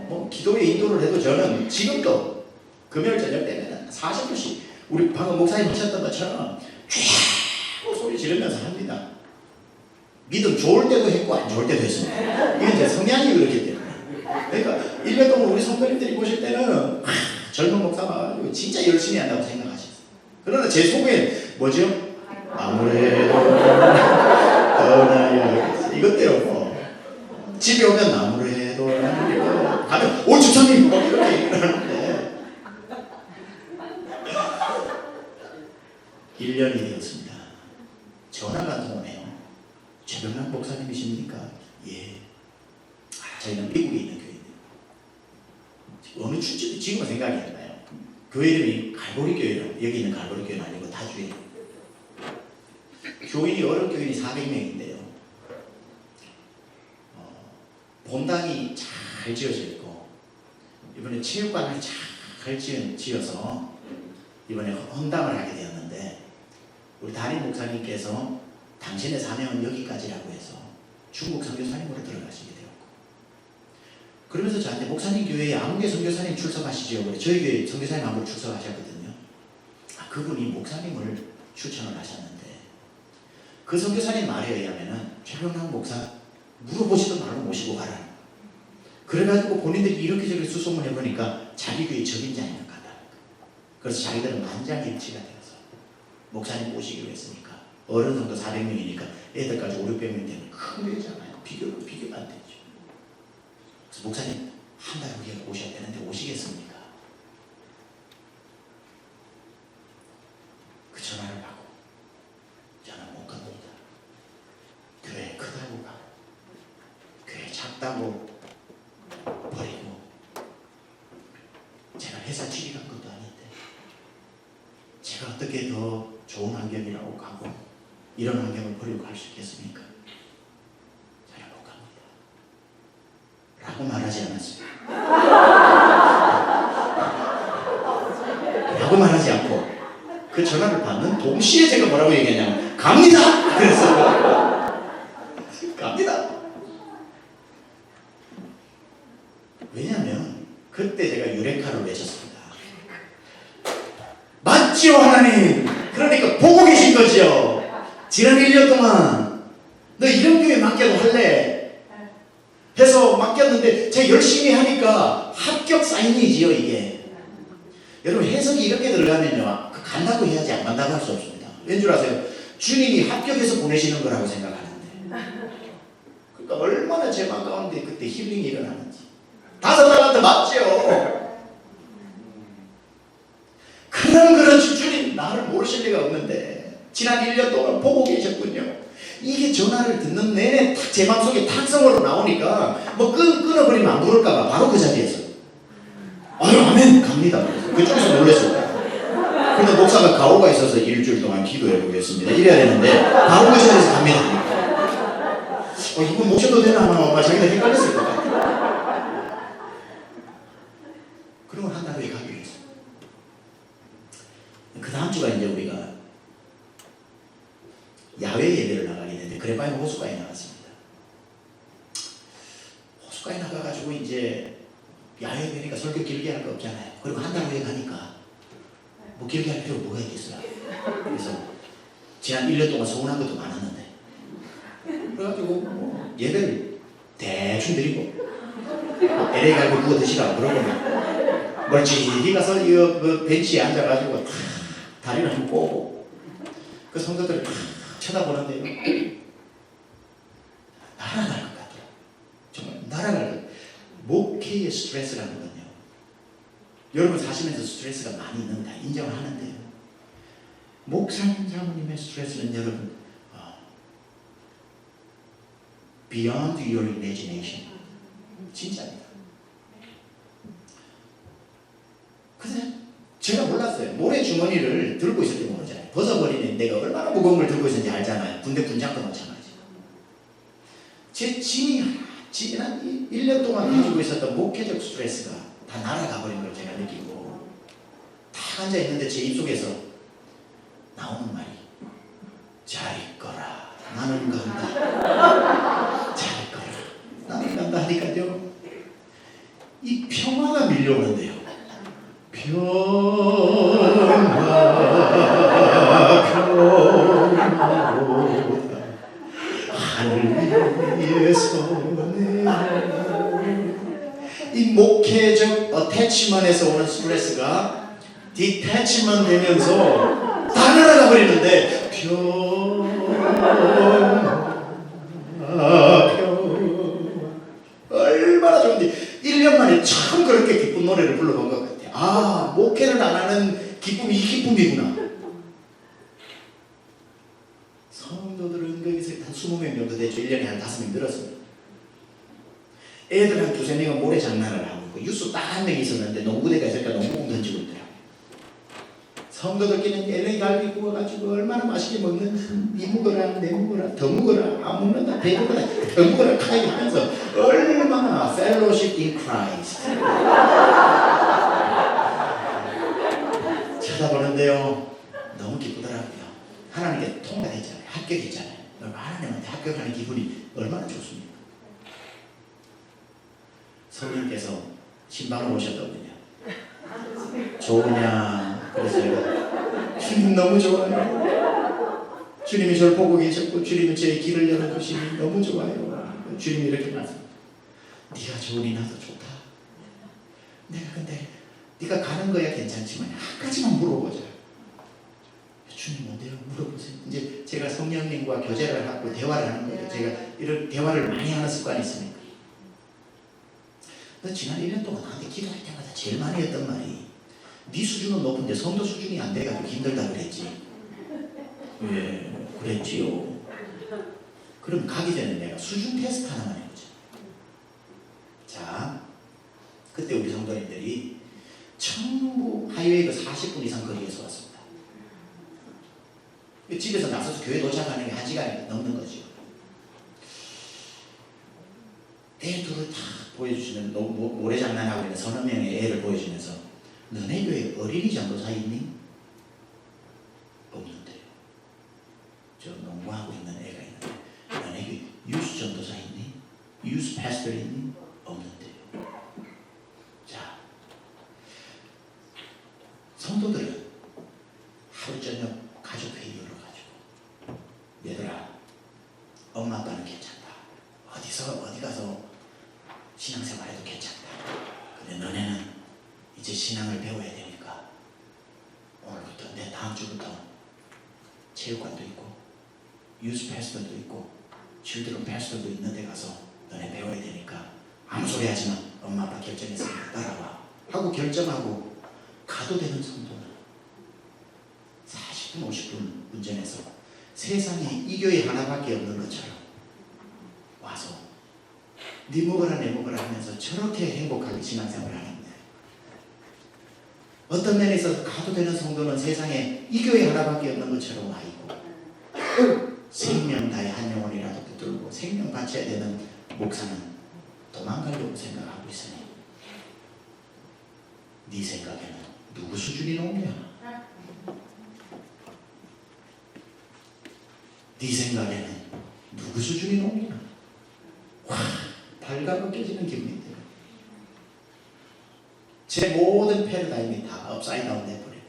뭐 기도에 인도를 해도 저는 지금도 금요일 저녁 때는 40분씩 우리 방금 목사님 하셨던 것처럼 쫙 소리 지르면서 합니다. 믿음 좋을 때도 했고 안 좋을 때도 했습니다. 이건 제 성향이 그렇기 때문에. 그러니까 1년 동안 우리 성도님들이 보실 때는 젊은 목사가 진짜 열심히 한다고 생각하셨어요. 그러나 제 속에 뭐죠? 아무래도 떠나야 이것대로 뭐 집에 오면 아무래도 가면 오 주차님 뭐 이렇게 얘기를 하는데 1년이 되었습니다. 전화가 한 통 오네요. 최병락 목사님이십니까? 예. 저희는 미국에 있는 교회인데 어느 출지도 지금은 생각이 안 나요. 교회 이름이 갈보리 교회로, 여기 있는 갈보리 교회는 아니고 다주에 교인이 어른 교인이 400명인데요. 본당이 잘 지어져 있고 이번에 체육관을 잘 지어서 이번에 헌당을 하게 되었는데 우리 담임 목사님께서 당신의 사명은 여기까지라고 해서 중국 선교사님으로 들어가시게 되었고 그러면서 저한테 목사님 교회에 아무개 선교사님 출석하시죠. 그래 저희 교회 선교사님 한 분 출석하셨거든요. 그분이 목사님을 추천을 하셨는데 그 선교사님 말에 의하면은 최병락 목사 물어보지도 말고 모시고 가라. 그래가지고 본인들이 이렇게 저렇게 수소문 해보니까 자기 교회 적임자 있는 것 같다. 그래서 자기들은 만장일치가 되어서 목사님 모시기로 했으니까 어른 성도 400명이니까 애들까지 5, 600명 되면 큰 교회잖아요. 비교가 안 되죠. 그래서 목사님 한 달 후에 오셔야 되는데 오시겠습니까? 그 전화를 받고 저는 못 갑니다. 교회 크다고 가고 교회 작다고 버리고 제가 회사 취직한 것도 아닌데 제가 어떻게 더 좋은 환경이라고 가고 이런 환경을 버리고 갈 수 있겠습니까? 저는 못 갑니다. 라고 말하지 않았어요. 라고 말하지 않고 그 전화를 받는 동시에 제가 뭐라고 얘기했냐면 갑니다! 그래서 갑니다! 왜냐하면 그때 제가 유레카를 외쳤습니다. 맞지요 하나님! 그러니까 보고 계신 거지요. 지난 1년 동안 너 이런 교회 맡겨도 할래? 해서 맡겼는데 제가 열심히 하니까 합격 사인이지요 이게. 여러분 해석이 이렇게 들어가면요 간다고 해야지 안 간다고 할 수 없습니다. 왠 줄 아세요? 주님이 합격해서 보내시는 거라고 생각하는데 그러니까 얼마나 제 마음 가운데 그때 힐링이 일어나는지. 5달한테 맞죠? 그런 주님 나를 모르실 리가 없는데 지난 1년 동안 보고 계셨군요. 이게 전화를 듣는 내내 탁 제 마음속에 탁성으로 나오니까 뭐 끊어버리면 안 부를까봐 바로 그 자리에서 아유 아멘 갑니다. 그쪽에서 놀랐을 거예요. 근데 목사가 가오가 있어서 일주일 동안 기도해 보겠습니다 이래야 되는데 바로 그 자리에서 갑니다. 이분 모셔도 되나 아마 자기가 헷갈렸을 것 같아요. 그러면 한 달 후에 가기로 했어요. 그 다음 주가 이제 우리가 야외 예배를 나가게 되는데 그래봐야 호수가에 나갔습니다. 호수가에 나가가지고 이제 야외 예배니까 설교 길게 할 거 없잖아요. 그리고 한 달 후에 가니까 뭐 길게 할 필요가 뭐가 있겠어요. 그래서 지난 1년 동안 서운한 것도 많았는데 그래가지고 뭐 예배를 대충 드리고 LA 갈비 구워 드시라고 그러고 멀찍이 가서 그 벤치에 앉아가지고 다리를 한번 꼬고 그 성도들을 쳐다보는데요. 스트레스라는 건요. 여러분 사시면서 스트레스가 많이 있는 다 인정을 하는데요. 목사님 사모님의 스트레스는 여러분 beyond your imagination. 진짜입니다. 근데 제가 몰랐어요. 모래주머니를 들고 있을 때 모르잖아요. 벗어버리면 내가 얼마나 무거운 걸 들고 있었는지 알잖아요. 군대 군장도 마찬가지. 제 짐이 지난 1년 동안 가지고 있었던 목회적 스트레스가 다 날아가 버린 걸 제가 느끼고 딱 앉아있는데 제 입속에서 나오는 말이 잘 있거라 나는 간다. 잘 있거라 나는 간다 하니까요. 이 평화가 밀려오는데요. 평화로다 하늘 위에서 이 목회적 어태치먼에서 오는 스트레스가 디태치먼 되면서 다 날아가 버리는데 얼마나 좋은지 1년 만에 참 그렇게 기쁜 노래를 불러본 것 같아요. 아, 목회를 안 하는 기쁨이 이 기쁨이구나. 성도들은 거기서 한 20명 정도 되죠. 1년에 한 5명 늘었습니다. 애들 한 2~3명은 모래 장난을 하고 있고 유수 딱 한 명이 있었는데 농구대가 있으니까 농구공 던지고 있더라고요. 성도들끼리는 LA 갈비 구워가지고 얼마나 맛있게 먹는 이 먹어라 내 먹어라 더 먹어라 안 먹는다 배 먹어라 더 먹어라 카이 하면서 얼마나 fellowship in Christ 쳐다보는데요. 너무 기쁘더라고요. 하나님께 통과했잖아요. 합격했잖아요. 하나님한테 합격하는 기분이 얼마나 좋습니까? 성령께서 신방을 오셨거든요. 좋으냐? 그래서 제가 주님 너무 좋아요. 주님이 저를 보고 계셨고 주님이 제 길을 열어주시니 너무 좋아요. 주님이 이렇게 말씀합니다. 네가 좋으니 나도 좋다. 내가 근데 네가 가는 거야 괜찮지만 한 가지만 물어보자. 주님 뭔데요? 물어보세요. 이제 제가 성령님과 교제를 하고 대화를 하는 거예요. 제가 이런 대화를 많이 하는 습관이 있으니까. 너 지난 1년 동안 나한테 기도할 때마다 제일 많이 했던 말이 네 수준은 높은데 성도 수준이 안 돼가지고 힘들다 그랬지. 왜 그랬지요? 그럼 가기 전에 내가 수준 테스트 하나만 해보자. 자, 그때 우리 성도님들이 전부 하이웨이가 40분 이상 거리에서 왔습니다. 집에서 나서서 교회 도착하는 게 1시간이 넘는 거죠. 애 둘을 다 보여주시는 모래장난하고 있는 서너 명의 애를 보여주면서 너네 교회 어린이 전도사 있니? 없는데요. 저 농구하고 있는 애가 있는데 너네 교회 유스 전도사 있니? 유스 패스터 있니? 없는데요. 자, 성도들은 하루 저녁 가족 회의를 가지고 얘들아 엄마 아빠는 괜찮다. 어디 가서 신앙생활해도 괜찮다. 근데 너네는 이제 신앙을 배워야 되니까 오늘부터 내 다음 주부터 체육관도 있고 유스 패스터도 있고 칠드런 패스터도 있는 데 가서 너네 배워야 되니까 아무 소리 하지마. 엄마 아빠 결정했으니까 따라와 하고 결정하고 가도 되는 성도는 40분 50분 운전해서 세상에 이 교회 하나밖에 없는 것처럼 와서 네 먹어라 내 먹어라 하면서 저렇게 행복하게 신앙생활을 하는데 어떤 면에서 가도 되는 성도는 세상에 이 교회 하나밖에 없는 것처럼 와 있고 생명 다해 한 영혼이라도 붙들고 생명 바쳐야 되는 목사는 도망가려고 생각하고 있으니 네 생각에는 누구 수준이 높냐? 네 생각에는 누구 수준이 높냐? 와, 발가벗겨지는 기분이 들어요. 제 모든 패러다임이 다 업사이드 다운 돼버리고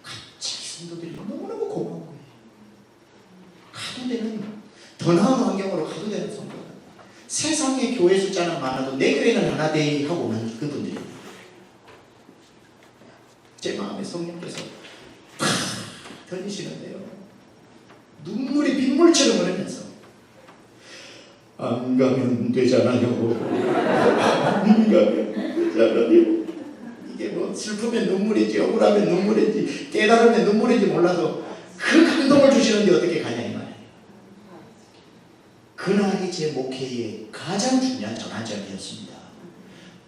갑자기 성도들이 너무너무 고마운 거예요. 가도 되는 더 나은 환경으로 가도 되는 성도들. 세상에 교회 숫자는 많아도 내 교회는 하나 되이 하고 오는 그분들입니다. 제 마음에 성령께서 팍 던지시는데요. 눈물이 빗물처럼 흐르면서 안 가면 되잖아요. 안 가면 되잖아요. 이게 뭐 슬프면 눈물이지, 억울하면 눈물이지, 깨달으면 눈물인지 몰라도 그 감동을 주시는데 어떻게 가냐 이 말이에요. 그날이 제 목회의 가장 중요한 전환점이었습니다.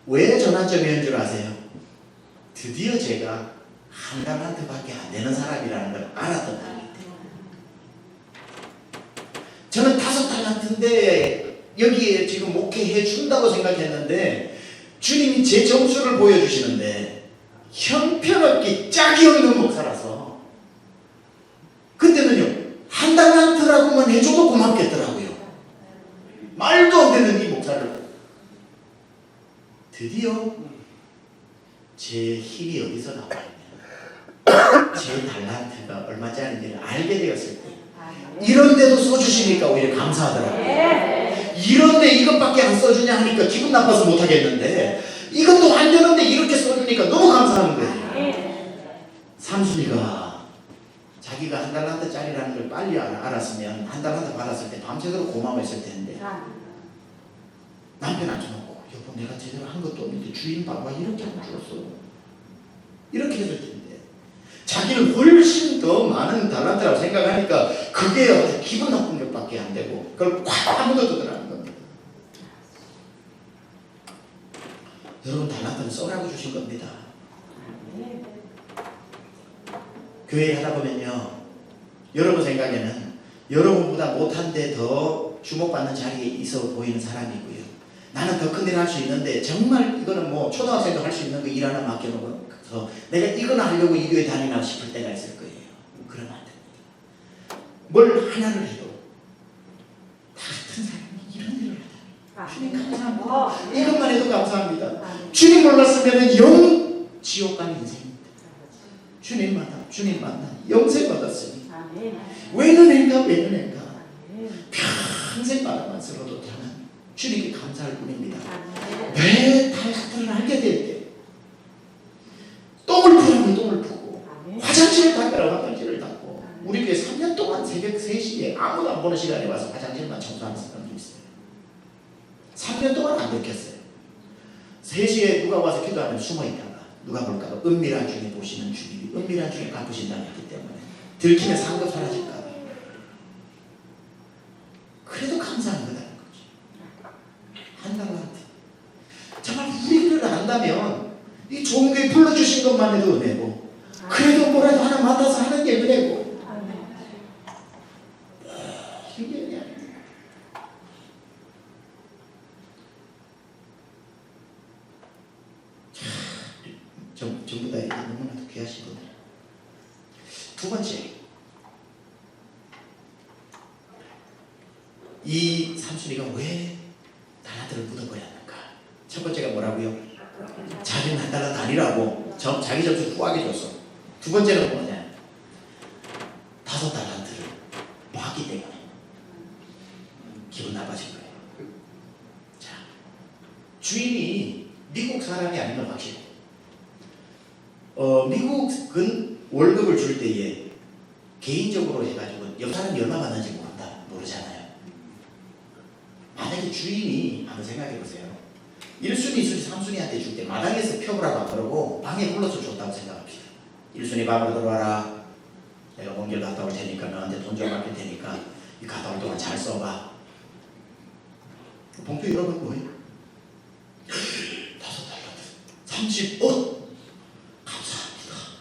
왜 전환점이었는 줄 아세요? 드디어 제가 한 달란트밖에 안 되는 사람이라는 걸 알았던 날이기 때문에. 저는 5달란트인데 여기에 지금 목회해 준다고 생각했는데 주님이 제 점수를 보여주시는데 형편없기 짝이 없는 목사라서 그때는요 한 달란트라고만 해줘도 고맙겠더라고요. 말도 안 되는 이 목사를 드디어 제 힘이 어디서 나왔냐, 제 달란트가 얼마짜리인지를 알게 되었을 때 이런데도 써주시니까 오히려 감사하더라고요. 이런데 이것밖에 안 써주냐 하니까 기분 나빠서 못하겠는데 이것도 안 되는데 이렇게 써주니까 너무 감사한 거예요. 삼순이가 자기가 한 달란트짜리라는 걸 빨리 알았으면 한 달란트 받았을 때 밤새도록 고마워했을 텐데 남편 앉혀놓고 여보 내가 제대로 한 것도 없는데 주인 봐봐 이렇게 안 줄었어 이렇게 해줄 텐데 자기는 훨씬 더 많은 달란트라고 생각하니까 그게 아주 기분 나쁜 것밖에 안 되고 그걸 꽉 아무것도 겁니다. 여러분 달란트는 써라고 주신 겁니다. 교회 하다 보면요 여러분 생각에는 여러분보다 못한데 더 주목받는 자리에 있어 보이는 사람이고요. 나는 더 큰 일 할 수 있는데 정말 이거는 뭐 초등학생도 할 수 있는 거 일 하나 맡겨놓고서 내가 이거나 하려고 이 교회 다니나 싶을 때가 있을 거예요. 그러면 안 됩니다. 뭘 하나를 해도 같은 사람이 이런 일을 하다. 주님 감사합니다. 이것만 해도 감사합니다. 주님 몰랐으면 영 지옥 가는 인생입니다. 주님 만나 영생 받았으니 왜 은혜인가 평생 바라만 들어도 저는 주님께 감사할 뿐입니다. 왜 달란트를 알게 될 때 똥을 푸면 똥을 푸고 화장실을 닦으라 화장실을 닦고 우리 교회 3년 동안 새벽 3시에 아무도 안 보는 시간에 와서 화장실만 청소하는 사람도 있어요. 3년 동안 안 들켰어요. 3시에 누가 와서 기도하면 숨어있다가 누가 볼까봐 은밀한 중에 보시는 주님이 은밀한 중에 갚으신다고 했기 때문에 들키면 상급 사라질까봐 그래도 감사한 거다는 거죠. 한 달란트 정말 우리를 안다면 이 좋은 교회 불러주신 것만 해도 은혜고 그래도 뭐라도 하나 맡아서 하는 게 은혜고 이게 은혜 아닙니까? 전부 다 너무나도 귀하신 분들. 두 번째, 이 삼순이가 왜 달란트를 묻어버렸는가? 첫 번째가 뭐라고요? 자기는 한 달란트 아니라고 자기 점수 후하게 줬어. 두 번째는 뭐냐? 5달란트를 봤기 때문에 기분 나빠진 거예요. 자, 주인이 미국 사람이 아니면 확실해. 미국은 월급을 줄 때에 개인적으로 해가지고 이 사람이 얼마 받는지 모르잖아요. 만약에 주인이 한번 생각해 보세요. 1순위, 2순위, 3순위한테 줄 때 마당에서 펴보라고 그러고 방에 불러서 줬다고 생각합시다. 1순위 방으로 들어와라. 내가 먼 길 갔다 올 테니까 너한테 돈 좀 맡길 테니까 이 갔다 올 동안 잘 써봐. 봉투 여러분 뭐예요? 5달란트 30억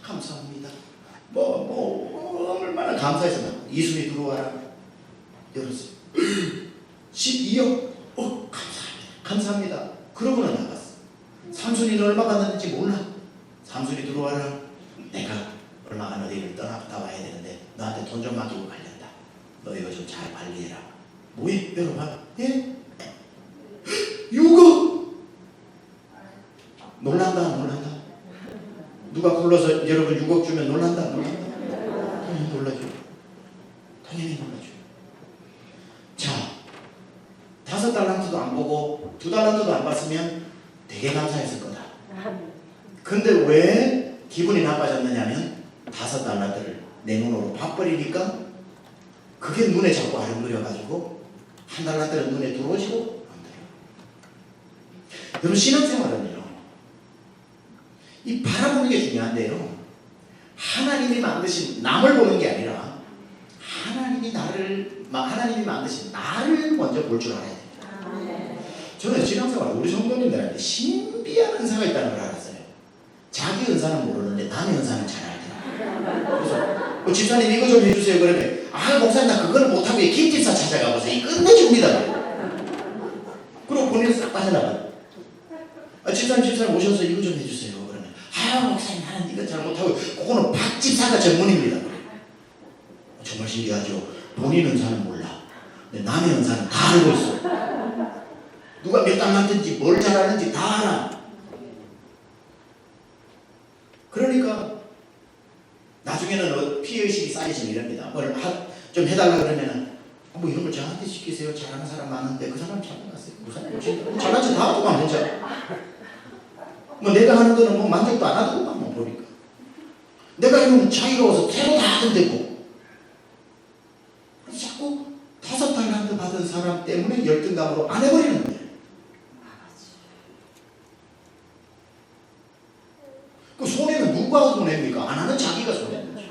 감사합니다. 얼마나 감사해서 2순위 들어와라. 열었어요. 12억 감사합니다. 그러고는 나갔어. 3순위는 얼마 받았는지 몰라. 3순위 들어와라. 내가 얼마간 어디를 떠났다 와야 되는데 너한테 돈 좀 맡기고 가려다. 너 이거 좀 잘 관리해라. 뭐해? 여러분 예? 6억 놀란다. 누가 불러서 여러분 6억 주면 놀란다. 놀라죠. 당연히 놀라죠. 자, 5달란트도 안 보고 2달란트도 안 봤으면 되게 감사했을 거다. 근데 왜 기분이 나빠졌느냐면 5달란트를 내 눈으로 봐버리니까 그게 눈에 자꾸 아른거려가지고 한 달란트는 눈에 들어오시고 안 들어요. 여러분 신앙생활은요, 이 바라보는 게 중요한데요, 하나님이 만드신 남을 보는 게 아니라 하나님이 만드신 나를 먼저 볼 줄 알아야 돼요. 저는 신앙생활 우리 성도님들한테 신비한 은사가 있다는 걸 알았어요. 자기 은사는 모르는데 남의 은사는 잘 알더라고요. 그래서 집사님 이거 좀 해주세요 그러면 목사님 나 그거는 못하고 김집사 찾아가보세요. 이 끝내줍니다. 그리고 본인은 싹 빠져나가요. 집사님 오셔서 이거 좀 해주세요 그러면 목사님 나는 이거 잘 못하고 그거는 박 집사가 전문입니다. 정말 신기하죠. 본인 은사는 몰라. 근데 남의 은사는 다 알고 있어. 누가 몇 달란트인지 뭘 잘하는지 다 알아. 그러니까 나중에는 피해의식이 쌓이시면 이럽니다. 뭘 좀 해달라 그러면은 뭐 이런 걸 저한테 시키세요. 잘하는 사람 많은데 그 사람 잘나갔어요. 잘난 척 다 하고 가면 되죠. 뭐 내가 하는 거는 뭐 만족도 안 하고 가면 보니까 내가 이러면 자기가 와서 새로 다 하던데고. 자꾸 5달란트 받은 사람 때문에 열등감으로 안 해버리는 거예요. 그 손해는 누가 손해입니까? 안 하는 자기가 손해는 거죠.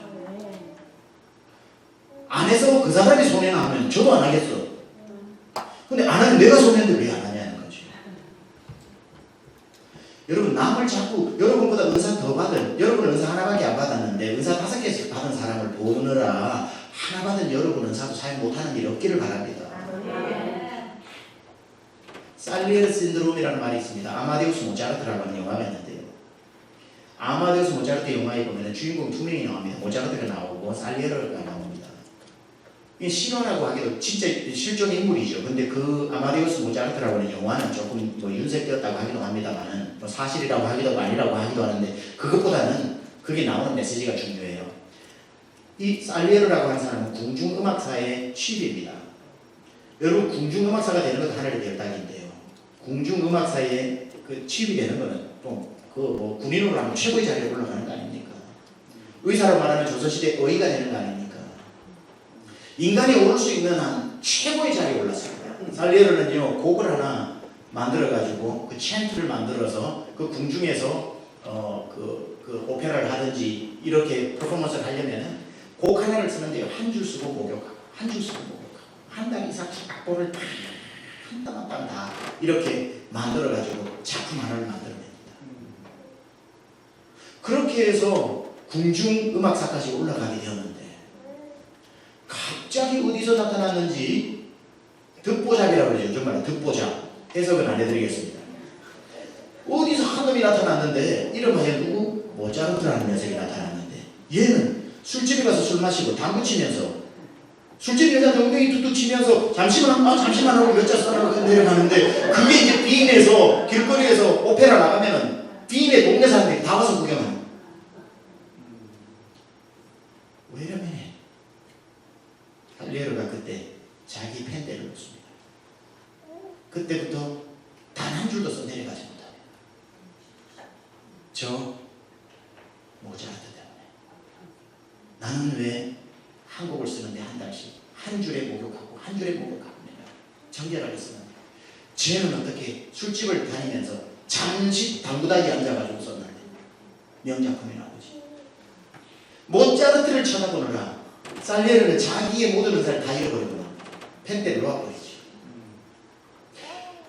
안 해서 그 사람이 손해나 하면 저도 안 하겠어. 근데 안 하면 내가 손해인데 왜 안 하냐는 거죠. 여러분 남을 자꾸 여러분보다 은사 더 받은, 여러분은 은사 하나밖에 안 받았는데 은사 5개씩 받은 사람을 보느라 하나 받은 여러분 은사도 사용 못하는 일 없기를 바랍니다. 살리에르 신드롬이라는 말이 있습니다. 아마데우스 모차르트라고 하는 영화가 있는데요. 아마데우스 모차르트 영화에 보면 주인공 2명이 나옵니다. 모차르트가 나오고 살리에르가 나옵니다. 이 실화라고 하기도 진짜 실존 인물이죠. 근데 그 아마데우스 모차르트라고 하는 영화는 조금 뭐 윤색되었다고 하기도 합니다만은 뭐 사실이라고 하기도 아니라고 하기도 하는데 그것보다는 그게 나오는 메시지가 중요해요. 이 살리에르라고 하는 사람은 궁중음악사의 취입입니다. 여러분 궁중음악사가 되는 것도 하늘의 별따기인데요. 궁중음악사에 그 취입이 되는 거는 또 그 뭐 군인으로 하면 최고의 자리에 올라가는 거 아닙니까? 의사로 말하면 조선시대 의가 되는 거 아닙니까? 인간이 오를 수 있는 한 최고의 자리에 올랐습니다. 살리에르는요 곡을 하나 만들어가지고 그 챈트를 만들어서 그 궁중에서 그 오페라를 하든지 이렇게 퍼포먼스를 하려면은 곡 하나를 쓰는데 한 줄 쓰고 목욕하고 한 줄 쓰고 목욕하고 한 달 이상씩 악보를 한 땀 한 땀 다 이렇게 만들어가지고 작품 하나를 만들어냅니다. 그렇게 해서 궁중음악사까지 올라가게 되었는데 갑자기 어디서 나타났는지 듣보잡이라고 그러죠. 정말 듣보잡. 해석은 안 해드리겠습니다. 어디서 한 놈이 나타났는데 이름하여 누구? 모차르트라는 녀석이 나타났는데 얘는 술집에 가서 술 마시고 당구 치면서 술집 여자 엉덩이 툭툭 치면서 잠시만 하고 몇 자 써라고 내려가는데 그게 이제 비인에서 길거리에서 오페라 나가면은 비인의 동네 사람들이 다 와서 구경하는. 왜냐면 살리에르가 그때 자기 펜대를 놓습니다. 그때부터 단 한 줄도 써내려가지 못하네요. 저 모차르트 때문에 나는 왜 한 곡을 쓰는데 한 달씩 한 줄에 목욕하고 한 줄에 목욕하고 내가 정결하게 쓰는데 쟤는 어떻게 술집을 다니면서 잠시 당구다리에 앉아가지고 썼는데 명작품이 나오지. 모차르트를 쳐다보느라 살리에르는 자기의 모든 은사를 다 잃어버리구나. 펜대를 놓아버리지.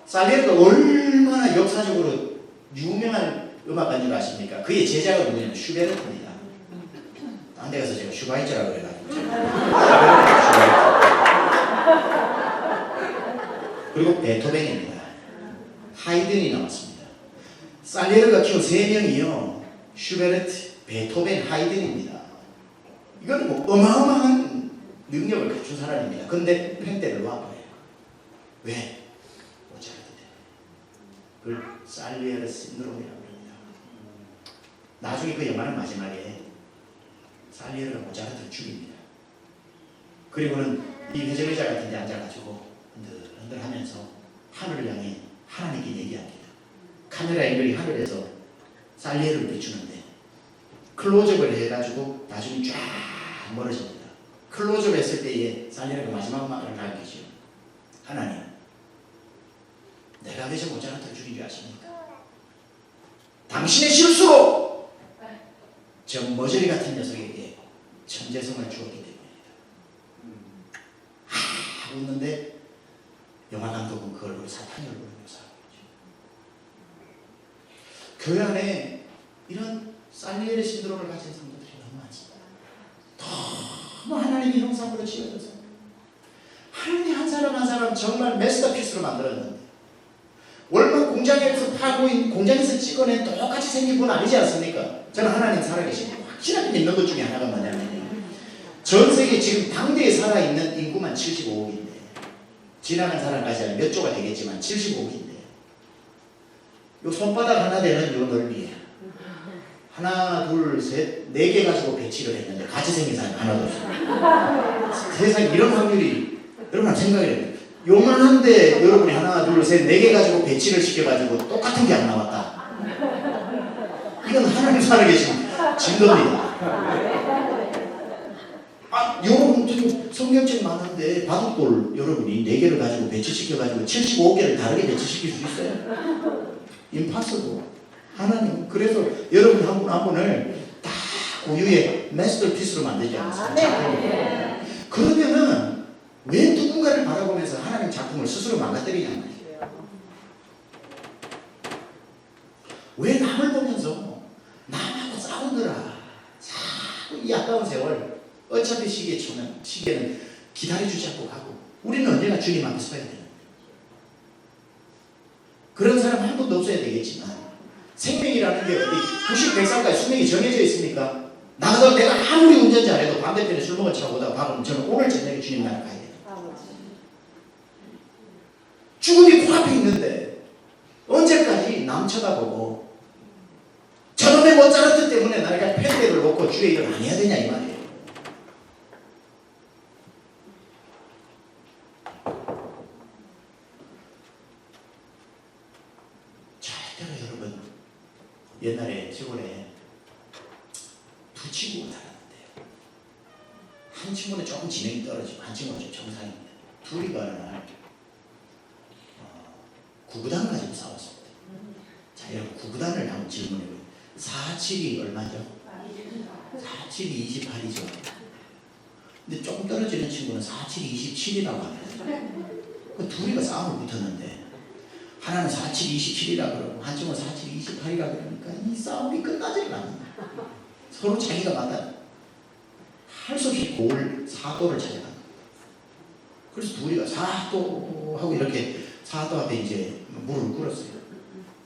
살리에르가 얼마나 역사적으로 유명한 음악가인 줄 아십니까? 그의 제자가 누구냐면 슈베르트입니다. 딴 데 가서 제가 슈바이처라고 그래가지고 그리고 베토벤입니다. 하이든이 나왔습니다. 살리에르가 키운 3명이요. 슈베르트, 베토벤, 하이든입니다. 이건 뭐 어마어마한 능력을 갖춘 사람입니다. 근데 펜대를 놔버려요. 왜? 모차르트 때문에. 그걸 살리에르 신드롬이라고 합니다. 나중에 그 영화는 마지막에 살리에르가 모차르트를 죽입니다. 그리고는 이 회전의자 같은 데 앉아가지고 흔들 하면서 하늘을 향해 하나님께 얘기합니다. 카메라 앵글이 하늘에서 살리에르를 비추는데 클로즈업을 해가지고 나중에 쫙 멀어집니다. 클로즈업 했을 때에 살리에르가 마지막 음악을 남기죠. 하나님, 내가 왜 저 모자란테 죽인 줄 아십니까? 당신의 실수로 저 머저리 같은 녀석에게 천재성을 주었기 때문입니다. 하고 있는데 영화 감독은 그걸 보고 사탄이 얼굴을 묘사하고 있죠. 교회 안에 이런 살리엘의 신드롬을 가진 성도들이 너무 많습니다. 너무 하나님의 형상으로 지어져서 하나님이 한 사람 한 사람 정말 마스터피스로 만들었는데 월막 공장에서 공장에서 찍어낸 똑같이 생긴 분 아니지 않습니까? 저는 하나님 살아계시고 확실하게 믿는 것 중에 하나가 뭐냐면 전 세계 지금 당대에 살아있는 인구만 75억인데 지나간 사람까지 하면 몇 조가 되겠지만 75억인데 요 손바닥 하나 되는 요 넓이에 하나, 둘, 셋, 4개 가지고 배치를 했는데 같이 생긴 사람이 하나도 없어요. 세상에 이런 확률이 여러분 생각을 해요. 요만한데 여러분이 하나, 둘, 셋, 4개 가지고 배치를 시켜가지고 똑같은 게 안 나왔다. 이건 하나님 살아계신 증거입니다. 여러분 지금 성경책 많은데 바둑돌 여러분이 4개를 가지고 배치시켜가지고 75개를 다르게 배치시킬 수 있어요? 임파서블. 하나님 그래서 여러분 한 분 한 분을 다 고유의 마스터피스로 만들지 않습니까? 그러면은 왜 누군가를 바라보면서 하나님 작품을 스스로 망가뜨리냐는 말이에요. 왜 남을 보면서 남하고 싸우느라 자꾸 이 아까운 세월 어차피 시계는 기다려주지 않고 가고 우리는 언제나 주님 앞에 서야 돼요. 그런 사람 한 분도 없어야 되겠지만 생명이라는 게 어디 90, 100살까지 수명이 정해져 있습니까? 나가서 내가 아무리 운전 잘해도 반대편에 술 먹은 차 오다가 밥은 저는 오늘 저녁에 주님 나라 가야 돼요. 죽음이 코앞에 있는데 언제까지 남 쳐다보고 저놈의 모짜르트 때문에 나가 펜대를 놓고 주의 일을 안 해야 되냐 이 말이에요. 절대로 여러분 옛날에 시골에 두 친구가 살았는데요. 한 친구는 조금 지능이 떨어지고 한 친구는 좀 정상인데 둘이가 어느 날 구구단 가지고 싸웠습니다. 자, 여러분 구구단을 한번 질문해보세요. 4,7이 얼마죠? 4,7이 28이죠. 근데 조금 떨어지는 친구는 4,7이 27이라고 합니다. 그 둘이가 싸움을 붙었는데 하나는 4,7이 27이라고 그러고 한 친구는 4,7이 28이라고 그러니까 이 싸움이 끝나질 않는다. 서로 자기가 맞다 할 수 없이 고을 사도를 찾아간다. 그래서 둘이가 사도 하고 이렇게 사도 앞에 이제 무릎을 꿇었어요.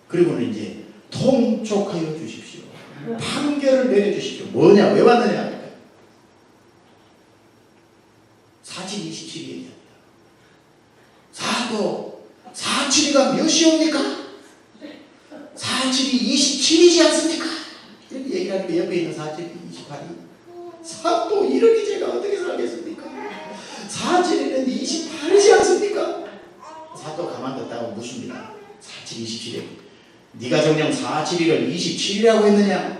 그리고는 이제 통촉하여 주십시오. 판결을 내려주십시오. 뭐냐? 왜 왔느냐? 4,7이 27이 얘기합니다. 사도 4,7이가 몇이옵니까? 4,7이 27이지 않습니까? 이렇게 얘기하니까 옆에 있는 4,7이 28이 사도 이러니 제가 어떻게 살겠습니까? 4,7이는 28이지 않습니까? 사도 가만뒀다고 묻습니다. 4,7, 27에 네가 정녕 4,7을 27이라고 했느냐?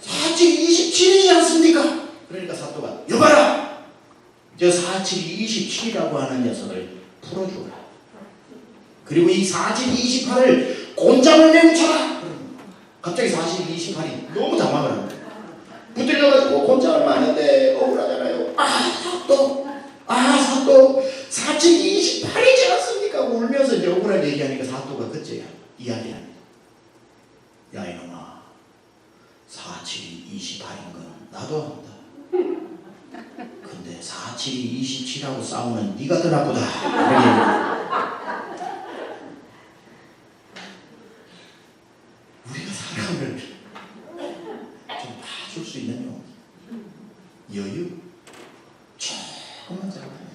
4,7, 27이지 않습니까? 그러니까 사도가 여봐라! 저 4,7, 27이라고 하는 녀석을 풀어주라. 그리고 이 4,7, 28을 곤장을 내고 쳐라! 갑자기 4,7, 28이 너무 당황을 합니다. 붙들려가지고 곤장을 마는데 억울하잖아요. 사도 4,7, 28이지 않습니까? 울면서 이제 억울하게 얘기하니까 사도가 그제야 이야기합니다. 야 이놈아 4,7이 28인 건 나도 안다. 근데 4,7이 27하고 싸우면 네가 더 나쁘다. 우리가 사람을 좀 봐줄 수 있는 여유 조금만 잡아요.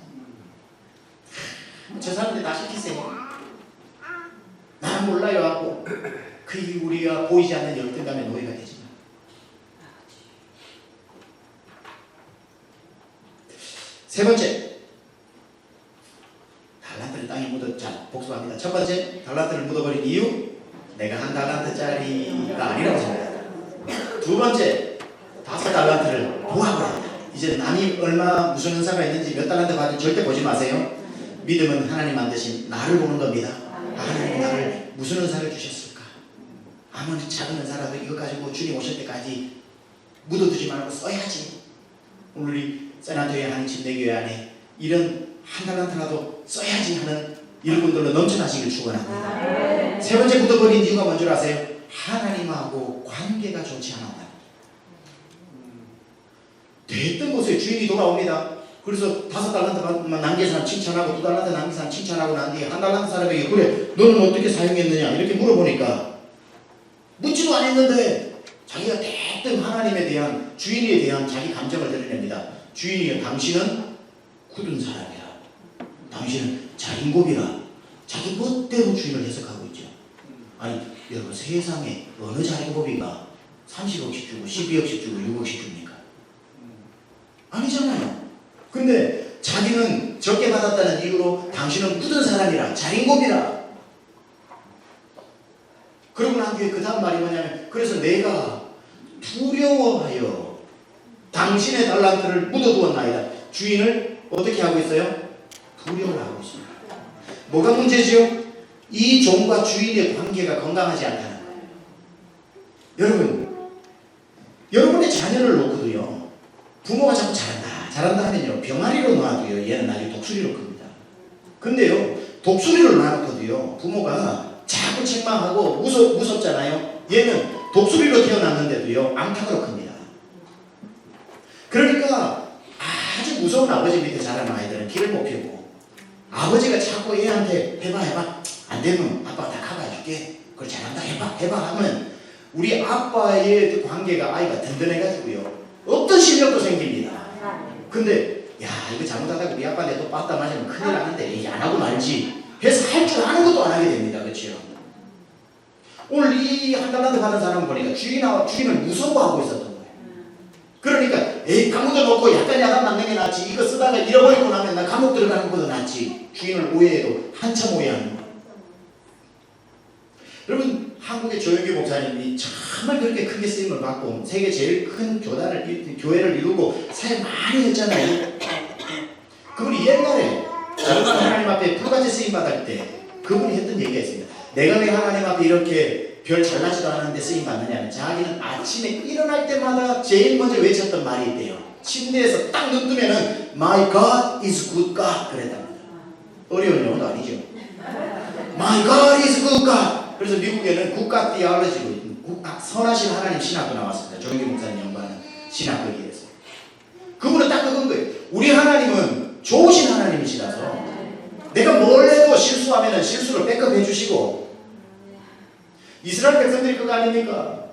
저 사람들 다 시키세요. 나는 몰라요 하고 그 우리가 보이지 않는 열등감의 노예가 되지만 세 번째 달란트를 땅에 묻었자 복습합니다. 첫 번째 달란트를 묻어버린 이유 내가 한 달란트짜리가 아니라고 생각합니다. 두 번째 5달란트를 모아버립니다. 이제 남이 얼마 무슨 은사가 있는지 몇 달란트 받은지 절대 보지 마세요. 믿음은 하나님 만드신 나를 보는 겁니다. 하나님 나를 무슨 은사를 주셨을까? 아무리 작은 은사라도 이거 가지고 주님 오실 때까지 묻어두지 말고 써야지. 오늘 이 세나토의 한 침례교회 안에 이런 한 달란트라도 써야지 하는 일꾼들로 넘쳐나시길 축원합니다. 세 번째 묻어버린 이유가 뭔 줄 아세요? 하나님하고 관계가 좋지 않았다. 됐던 곳에 주인이 돌아옵니다. 그래서 5달란트만 남긴 사람 칭찬하고 2달란트 남긴 사람 칭찬하고 난 뒤에 1달란트 사람에게 그래 너는 어떻게 사용했느냐 이렇게 물어보니까 묻지도 않았는데 자기가 대뜸 하나님에 대한 주인에 대한 자기 감정을 드러냅니다. 주인이 당신은 굳은 사람이라, 당신은 자린고비라, 자기 멋대로 주인을 해석하고 있죠. 아니 여러분 세상에 어느 자린고비가 30억씩 주고 12억씩 주고 6억씩 줍니까? 아니잖아요. 근데 자기는 적게 받았다는 이유로 당신은 굳은 사람이라, 자린고비라. 그러고 난 뒤에 그 다음 말이 뭐냐면 그래서 내가 두려워하여 당신의 달란트를 묻어두었나이다. 주인을 어떻게 하고 있어요? 두려워하고 있습니다. 뭐가 문제지요? 이 종과 주인의 관계가 건강하지 않다는 거예요. 여러분, 여러분의 자녀를 놓고도요, 부모가 자꾸 잘한다 하면요, 병아리로 놔도요, 얘는 나중에 독수리로 큽니다. 근데요, 독수리로 놔놓고도요, 부모가 자꾸 책망하고 무섭잖아요. 얘는 독수리로 태어났는데도요, 암탉으로 큽니다. 그러니까 아주 무서운 아버지 밑에 자라는 아이들은 길을 못 펴고 아버지가 자꾸 애한테 해봐 안 되면 아빠가 다 커버해줄게. 그걸 잘한다 해봐 하면 우리 아빠의 관계가 아이가 든든해가지고요, 어떤 실력도 생깁니다. 근데 야 이거 잘못하다가 우리 아빠한테 또 빠따 맞으면 큰일 나는데 이게 안 하고 말지 해서 할 줄 아는 것도 안 하게 됩니다. 그렇죠? 오늘 이 한 달란트 받은 사람 보니까 주인을 무서워하고 있었던 거예요. 그러니까 에이 감옥도 놓고 약간 야단 맞는 게 낫지, 이거 쓰다가 잃어버리고 나면 나 감옥 들어가는 것보다 낫지. 주인을 오해해도 한참 오해하는 거예요. 여러분 한국의 조영규 목사님이 정말 그렇게 크게 쓰임을 받고 세계 제일 큰 교회를 이루고 사역 많이 했잖아요. 그분이 옛날에 하나님 앞에 불같이 쓰임 받을 때 그분이 했던 얘기가 있습니다. 내가 왜 하나님 앞에 이렇게 별 잘나지도 않았는데 쓰임 받느냐면 자기는 아침에 일어날 때마다 제일 먼저 외쳤던 말이 있대요. 침대에서 딱 눈 뜨면은 My God is good God 그랬답니다. 어려운 영어도 아니죠. My God is good God. 그래서 미국에는 국가 디아올로지로 선하신 하나님 신학도 나왔습니다. 조영기 목사님 연구하는 신학 거기에서. 그분은 딱 그건 거예요. 우리 하나님은 좋으신 하나님이시라서 내가 뭘 해도 실수하면 실수를 백업해 주시고, 이스라엘 백성들이 그거 아닙니까?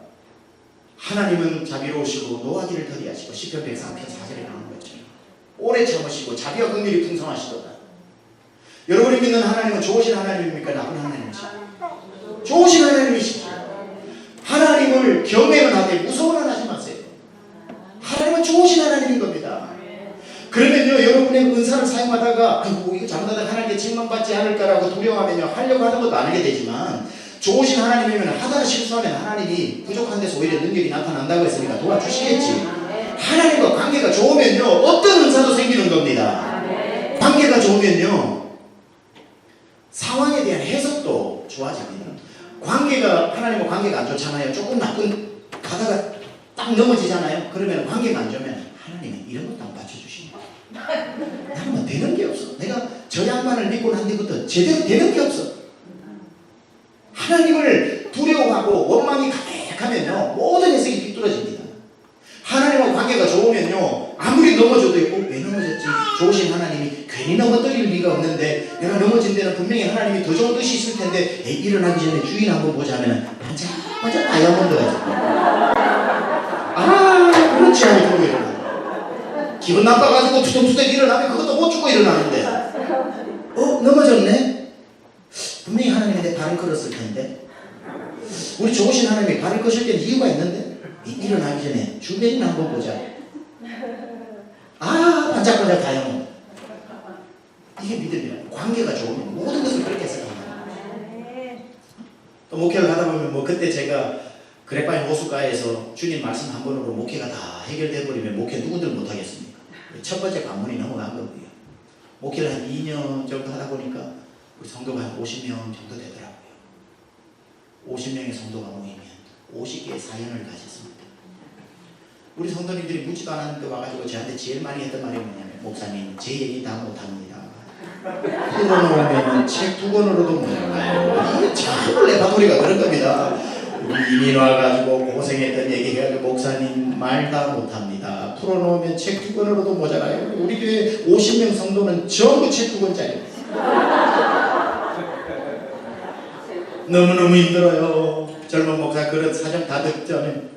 하나님은 자비로우시고 노하기를 더디하시고 시편 103편 4절에 나오는 거죠. 오래 참으시고 자비와 긍휼이 풍성하시도다. 여러분이 믿는 하나님은 좋으신 하나님입니까? 나쁜 하나님이십니까? 좋으신 하나님이시죠. 하나님을 경외는 하되 무서워는 하지 마세요. 하나님은 좋으신 하나님인 겁니다. 그러면요, 여러분의 은사를 사용하다가 아이고 이거 잘못하다가 하나님께 책망받지 않을까라고 두려워하면요, 하려고 하는 것도 안 하게 되지만, 좋으신 하나님이면 하다가 실수하면 하나님이 부족한 데서 오히려 능력이 나타난다고 했으니까 도와주시겠지. 하나님과 관계가 좋으면요, 어떤 은사도 생기는 겁니다. 관계가 좋으면요, 상황에 대한 해석도 좋아집니다. 하나님과 관계가 안 좋잖아요. 조금 가다가 딱 넘어지잖아요. 그러면 관계가 안 좋으면 하나님은 이런 것도 안 받쳐주시네. 나는 뭐 되는 게 없어. 내가 저 양반을 믿고 난 뒤부터 제대로 되는 게 없어. 하나님을 두려워하고 원망이 가득하면요, 모든 해석이 삐뚤어집니다. 하나님과 관계가 좋으면요, 아무리 넘어져도 왜 넘어졌지? 좋으신 하나님이 괜히 넘어뜨릴 리가 없는데, 내가 넘어진 데는 분명히 하나님이 더 좋은 뜻이 있을 텐데, 일어나기 전에 주인 한번 보자면 반짝반짝 다이아몬드가 있어. 그렇지 않고 그러고 일어나. 기분 나빠가지고 투덜투덜 일어나면 그것도 못 주고 일어나는데, 넘어졌네? 분명히 하나님이 내 발을 걸었을 텐데, 우리 좋으신 하나님이 발을 거실 때는 이유가 있는데, 일어나기 전에 주변이나 한번 보자. 반짝반짝 다이아몬드. 이게 믿음이야. 관계가 좋으면 모든 것을 그렇게 생각합니다. 또 목회를 하다 보면 그때 제가 그레파인 호숫가에서 주님 말씀 한 번으로 목회가 다 해결돼 버리면 목회 누구들 못하겠습니까? 첫 번째 관문이 넘어간 거고요. 목회를 한 2년 정도 하다 보니까 우리 성도가 한 50명 정도 되더라고요. 50명의 성도가 모이면 50개의 사연을 가졌습니다. 우리 성도님들이 묻지도 않았는데 와가지고 저한테 제일 많이 했던 말이 뭐냐면, 목사님 제 얘기 다 못합니다. 풀어놓으면 책 2권으로도 모자라요. 이게 참 레파토리가 그런 겁니다. 이민 와가지고 고생했던 얘기해가지고 목사님 말 다 못합니다. 풀어놓으면 책 2권으로도 모자라요. 우리 교회 50명 성도는 전부 책 2권짜리. 너무너무 힘들어요. 젊은 목사 그런 사정 다 듣자면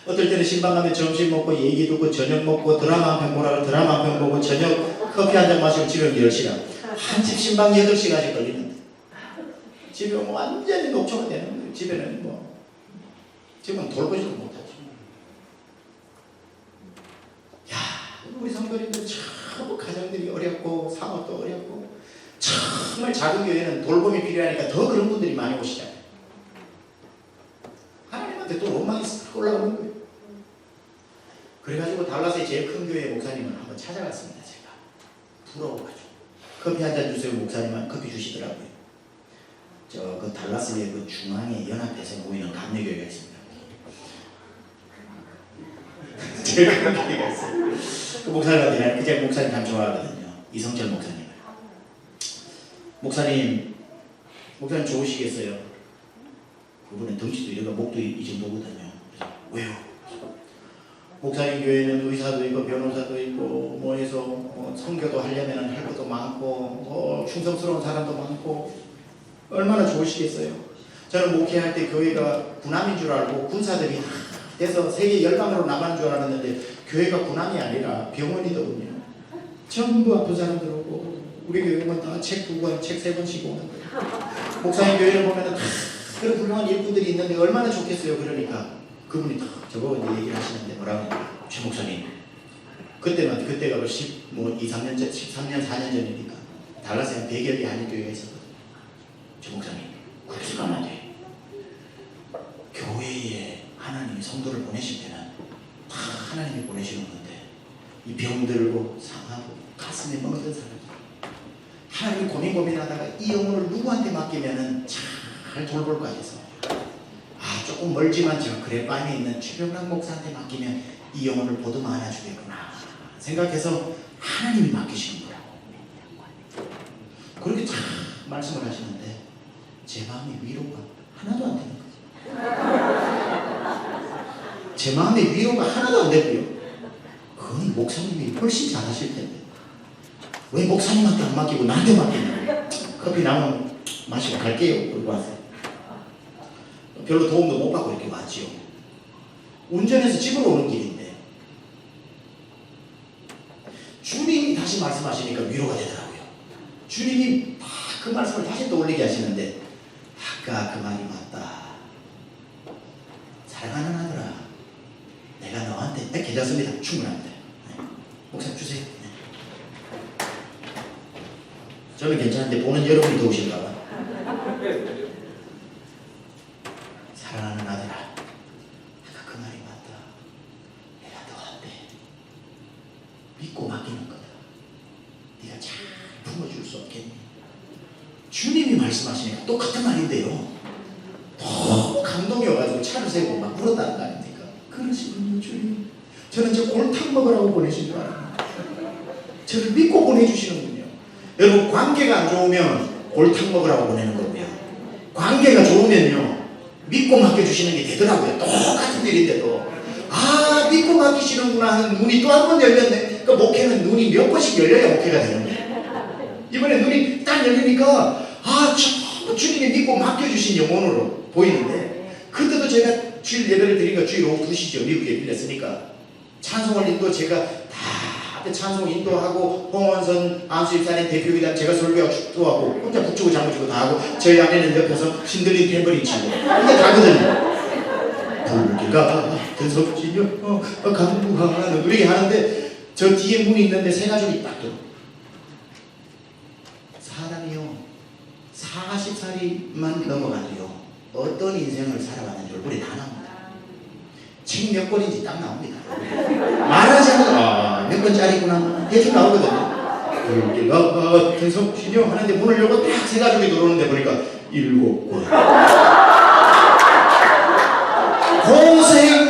어떨 때는 신방 가면 점심 먹고 얘기 듣고 저녁 먹고 드라마 한 편 보라고 드라마 한 편 보고 저녁 커피 한 잔 마시고 집에 오면 10시간. 한 집 신방 8시간씩 걸리는데 집에 오면 완전히 녹초가 되는 거예요. 집에는 뭐 지금은 돌보지도 못하죠. 야, 우리 성도님들 참 가정들이 어렵고 사업도 어렵고 정말 작은 교회는 돌봄이 필요하니까 더 그런 분들이 많이 오시잖아요. 하나님한테 또 로망이 싹 올라오는 거예요. 그래가지고 달라스의 제일 큰 교회 목사님을 한번 찾아갔습니다. 제가 부러워가지고 커피 한 잔 주세요. 목사님은 커피 주시더라고요. 저 그 달라스의 그 중앙에 연합해서 모이는 감리교회가 있습니다. 제일 큰 교회가 있어요. 그 목사님한테 제가 목사님 참 좋아하거든요. 이성철 목사님을. 목사님 좋으시겠어요? 그분은 덩치도 이래가 목도 이 정도거든요. 그래서 왜요? 목사님 교회는 의사도 있고 변호사도 있고 뭐 해서 선교도 하려면 할 것도 많고 충성스러운 사람도 많고 얼마나 좋으시겠어요? 저는 목회할 때 교회가 군함인 줄 알고 군사들이 돼서 세계 열방으로 나가는 줄 알았는데 교회가 군함이 아니라 병원이더군요. 전부 아픈 사람들 오고 우리 교회는 다 책 2권, 책 3권씩 오는 거예요. 목사님 교회를 보면 그런 훌륭한 일꾼들이 있는데 얼마나 좋겠어요. 그러니까 그분이 저보고 이제 얘기를 하시는데 뭐라고 최 목사님 그때가 2, 3년 전 13년 4년 전이니까 달라스에 한 100여 개 한인교회가 있었거든요. 최 목사님 그렇게 생각하면 안 돼. 교회에 하나님이 성도를 보내실 때는 다 하나님이 보내시는 건데 이 병들고 상하고 가슴에 멍든 사람들 하나님이 고민하다가 이 영혼을 누구한테 맡기면은 잘 돌볼 것 같아서 조금 멀지만 저 그래반에 있는 최병락 목사한테 맡기면 이 영혼을 보듬어 안아주겠구나 생각해서 하나님이 맡기시는 거라고. 그렇게 참 말씀을 하시는데 제 마음의 위로가 하나도 안 되는 거죠. 제 마음의 위로가 하나도 안 되고요. 그건 목사님이 훨씬 잘하실 텐데 왜 목사님한테 안 맡기고 나한테 맡기냐고. 커피 나오면 마시고 갈게요. 그러고 왔어요. 별로 도움도 못 받고 이렇게 왔지요. 운전해서 집으로 오는 길인데 주님이 다시 말씀하시니까 위로가 되더라고요. 주님이 다 그 말씀을 다시 떠올리게 하시는데 아까 그 말이 맞다. 사랑하는 아들아 내가 너한테 괜찮습니다. 충분합니다. 네. 목사님 주세요. 네. 저는 괜찮은데 보는 여러분이 더우실까 봐. 사랑하는 아들아 아까 그 말이 맞다. 내가 너한테 믿고 맡기는 거다. 네가 잘 품어줄 수 없겠니? 주님이 말씀하시니까 똑같은 말인데요. 너무 감동이어가지고 차를 세고 막 울었다는 거 아닙니까? 그러시군요 주님. 저는 저 골탕 먹으라고 보내신 줄 알았는데 저를 믿고 보내주시는군요. 여러분 관계가 안 좋으면 골탕 먹으라고 보내는 거고요. 관계가 좋으면요 믿고 맡겨주시는 게 되더라고요. 똑같은 일인데도 믿고 맡기시는구나 하는 눈이 또 한 번 열렸네. 그러니까 목회는 눈이 몇 번씩 열려야 목회가 되는 거예요. 이번에 눈이 딱 열리니까 전부 주님이 믿고 맡겨주신 영혼으로 보이는데 그때도 제가 주일 예배를 드리니까 주일 오후 2시죠. 미국에 빌렸으니까 찬송을 인도 제가 다 앞에 찬송 인도하고 홍원선 안수입사님 대표기단 제가 설교하고 혼자 북치고 장구치고 다 하고 저희 아내는 옆에서 신들린 탬버린 치고 이게 다거든요. 불길가 드석지며 간부하는 우리 하는데 저 뒤에 문이 있는데 세 가족이 딱 들어. 사람이요 40살이만 넘어가도요 어떤 인생을 살아가는지 얼굴에 다 나옵니다. 책 몇 권인지 딱 나옵니다. 말하지 않아도 몇 권짜리구나 대충 나오거든요. 불길과 같은 성신이여 하는데 문을 열고 딱 세 가족이 들어오는데 보니까 7권.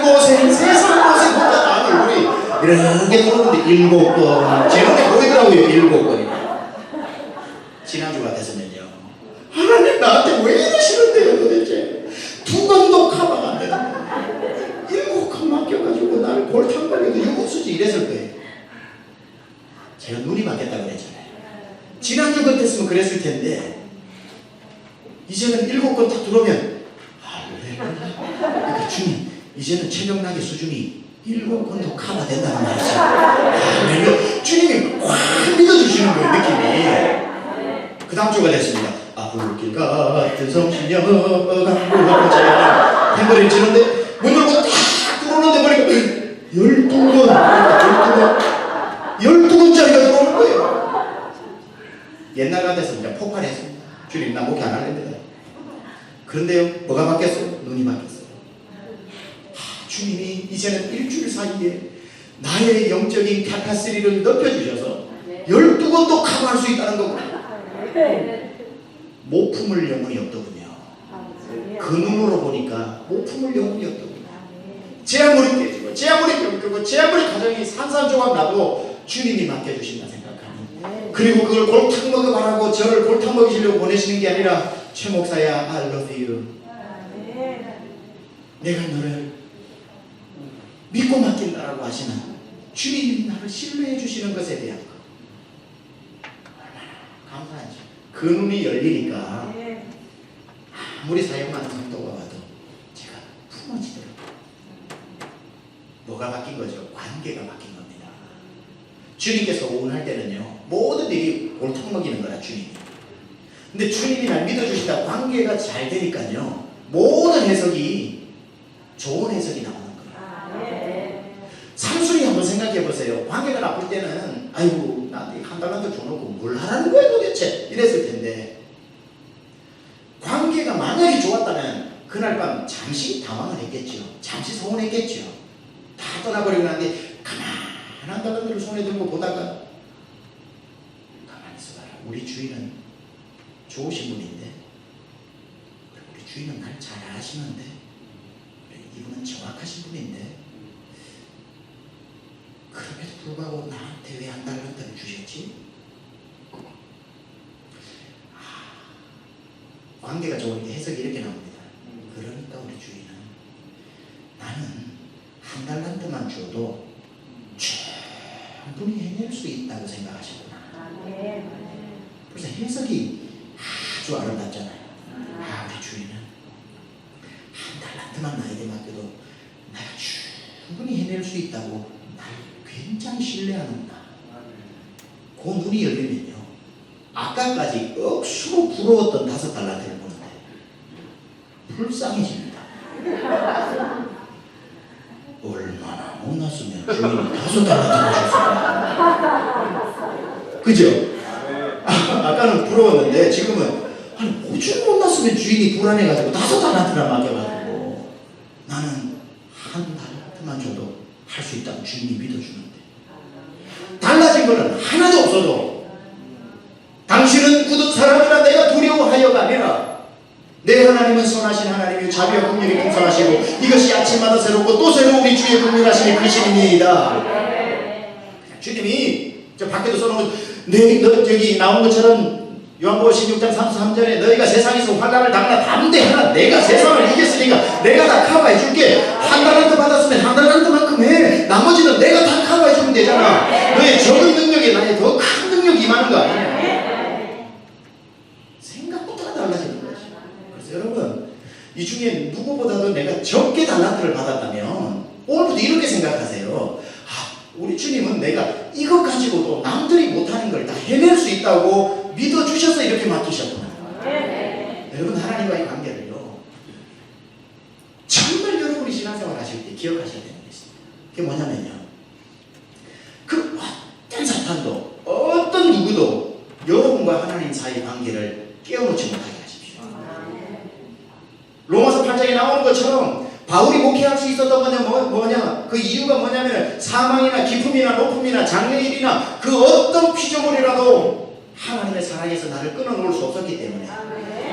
고생 세상 고생 혼자 다 얼굴이 이렇게 들어오는데 7권. 제 눈에 보이더라고요. 7권이. 지난주가 됐으면요, 하나님 나한테 왜 이러시는데요 도대체. 2권도 커버가 안 되는데 7권 맡겨가지고 나를 골탕 먹여도 유분수지 이랬을 거예요. 제가 눈이 맞겠다고 그랬잖아요. 지난주 같았으면 그랬을 텐데 이제는 7권 딱 들어오면 그러니까 주님 이제는 최명락의 수준이 7권도 커버된다는 말이죠. 주님이 확 믿어주시는 거예요. 느낌이. 그 다음 주가 됐습니다. 불길 같은 성신여 강구하자 햄버리를 치는데 문 열고 딱 들어오는데 보니까 12권짜리가 들어오는 거예요. 옛날 같아서 그냥 폭발했습니다. 주님 나 목회 안 할랍니다. 그런데요, 뭐가 바뀌었어요? 눈이 바뀌었어요. 주님이 이제는 일주일 사이에 나의 영적인 캐파시티를 높여주셔서 12권도 커버할 수 있다는 거구나. 못 품을 영혼이 없더군요. 그 눈으로 보니까 못 품을 영혼이 없더군요. 제 아무리 깨지고 제 아무리 병들고 제 아무리 가정이 산산조각 나도 주님이 맡겨주신다 생각하니, 그리고 그걸 골탕 먹어가라고 저를 골탕 먹이시려고 보내시는 게 아니라 최 목사야 I love you. 내가 너를 믿고 맡긴다라고 하시는 주님이 나를 신뢰해 주시는 것에 대한 것, 얼마나 감사하죠. 그 눈이 열리니까 아무리 사역 많은 성도가 와도 제가 품어지더라고요. 뭐가 바뀐 거죠? 관계가 바뀐 겁니다. 주님께서 오운할 때는요, 모든 일이 골탕 먹이는 거라 주님이. 근데 주님이 날 믿어주시다 관계가 잘 되니까요, 모든 해석이 좋은 해석이 나오는 거예요. 상순이 한번 생각해 보세요. 관계가 나쁠 때는 아이고 나한테 한 달란트 줘놓고 뭘 하라는 거야 도대체 이랬을 텐데, 관계가 만약에 좋았다면 그날 밤 잠시 당황을 했겠죠. 잠시 서운했겠죠. 다 떠나버리고 나는데 가만 한 달란트를 손에 들고 보다가 가만히 있어봐라. 우리 주인은 좋으신 분인데, 우리 주인은 날 잘 아시는데, 이분은 정확하신 분인데, 그럼에도 불구하고 나한테 왜 한 달란트를 주셨지? 관계가 좋으니까 해석이 이렇게 나옵니다. 그러니까 우리 주인은 나는 한 달란트만 줘도 충분히 해낼 수 있다고 생각하시구나. 그래서 해석이 아주 아름답잖아요. 우리 주인은 한 달란트만 나에게 맡겨도 내가 충분히 해낼 수 있다고 날 굉장히 신뢰하는구나. 그 눈이 열리면요, 아까까지 억수로 부러웠던 5달란트를 보는데 불쌍해집니다. 얼마나 못났으면 주인이 5달란트를 줬을까. 그죠? 아까는 부러웠는데 지금은 아니 오죽 못났으면 주인이 불안해가지고 5달란트나 맡겨가지고 나는 한 달란트만 줘도 할 수 있다고 주인이 믿어주는데, 달라진 거는 하나도 없어도 당신은 굳은 사람이라 내가 두려워하여가 아니라 내 하나님은 선하신 하나님이요 자비와 긍휼이 풍성하시고 이것이 아침마다 새롭고 또 새로운 우리 주의 긍휼하심이 크심이니이다. 주님이 저 밖에도 써놓은 너 저기 나온 것처럼 요한복음 16장 33절에 너희가 세상에서 환난을 당하나 담대하라. 내가 세상을 이겼으니까 내가 다 커버해 줄게. 한 달란트 받았으면 한 달란트만큼 해. 나머지는 내가 다 커버해 주면 되잖아. 너의 적은 능력에 나의 더 큰 능력이 임하는 거 아니야. 생각부터가 달라지는 거지. 그래서 여러분, 이 중에 누구보다도 내가 적게 달란트를 받았다면 오늘부터 이렇게 생각하세요. 우리 주님은 내가 이것 가지고도 남들이 못하는 걸 다 해낼 수 있다고 믿어주셔서 이렇게 맡기셨구나. 여러분, 하나님과의 관계를요, 정말 여러분이 신앙생활 하실 때 기억하셔야 되는 게 있습니다. 그게 뭐냐면요, 그 어떤 사탄도 어떤 누구도 여러분과 하나님 사이의 관계를 깨어놓지 못하게 하십시오. 로마서 8장에 나오는 것처럼 바울이 목회할 수 있었던 거는 뭐냐? 그 이유가 뭐냐면 사망이나 기품이나 높음이나 장래일이나 그 어떤 피조물이라도 하나님의 사랑에서 나를 끊어놓을 수 없었기 때문에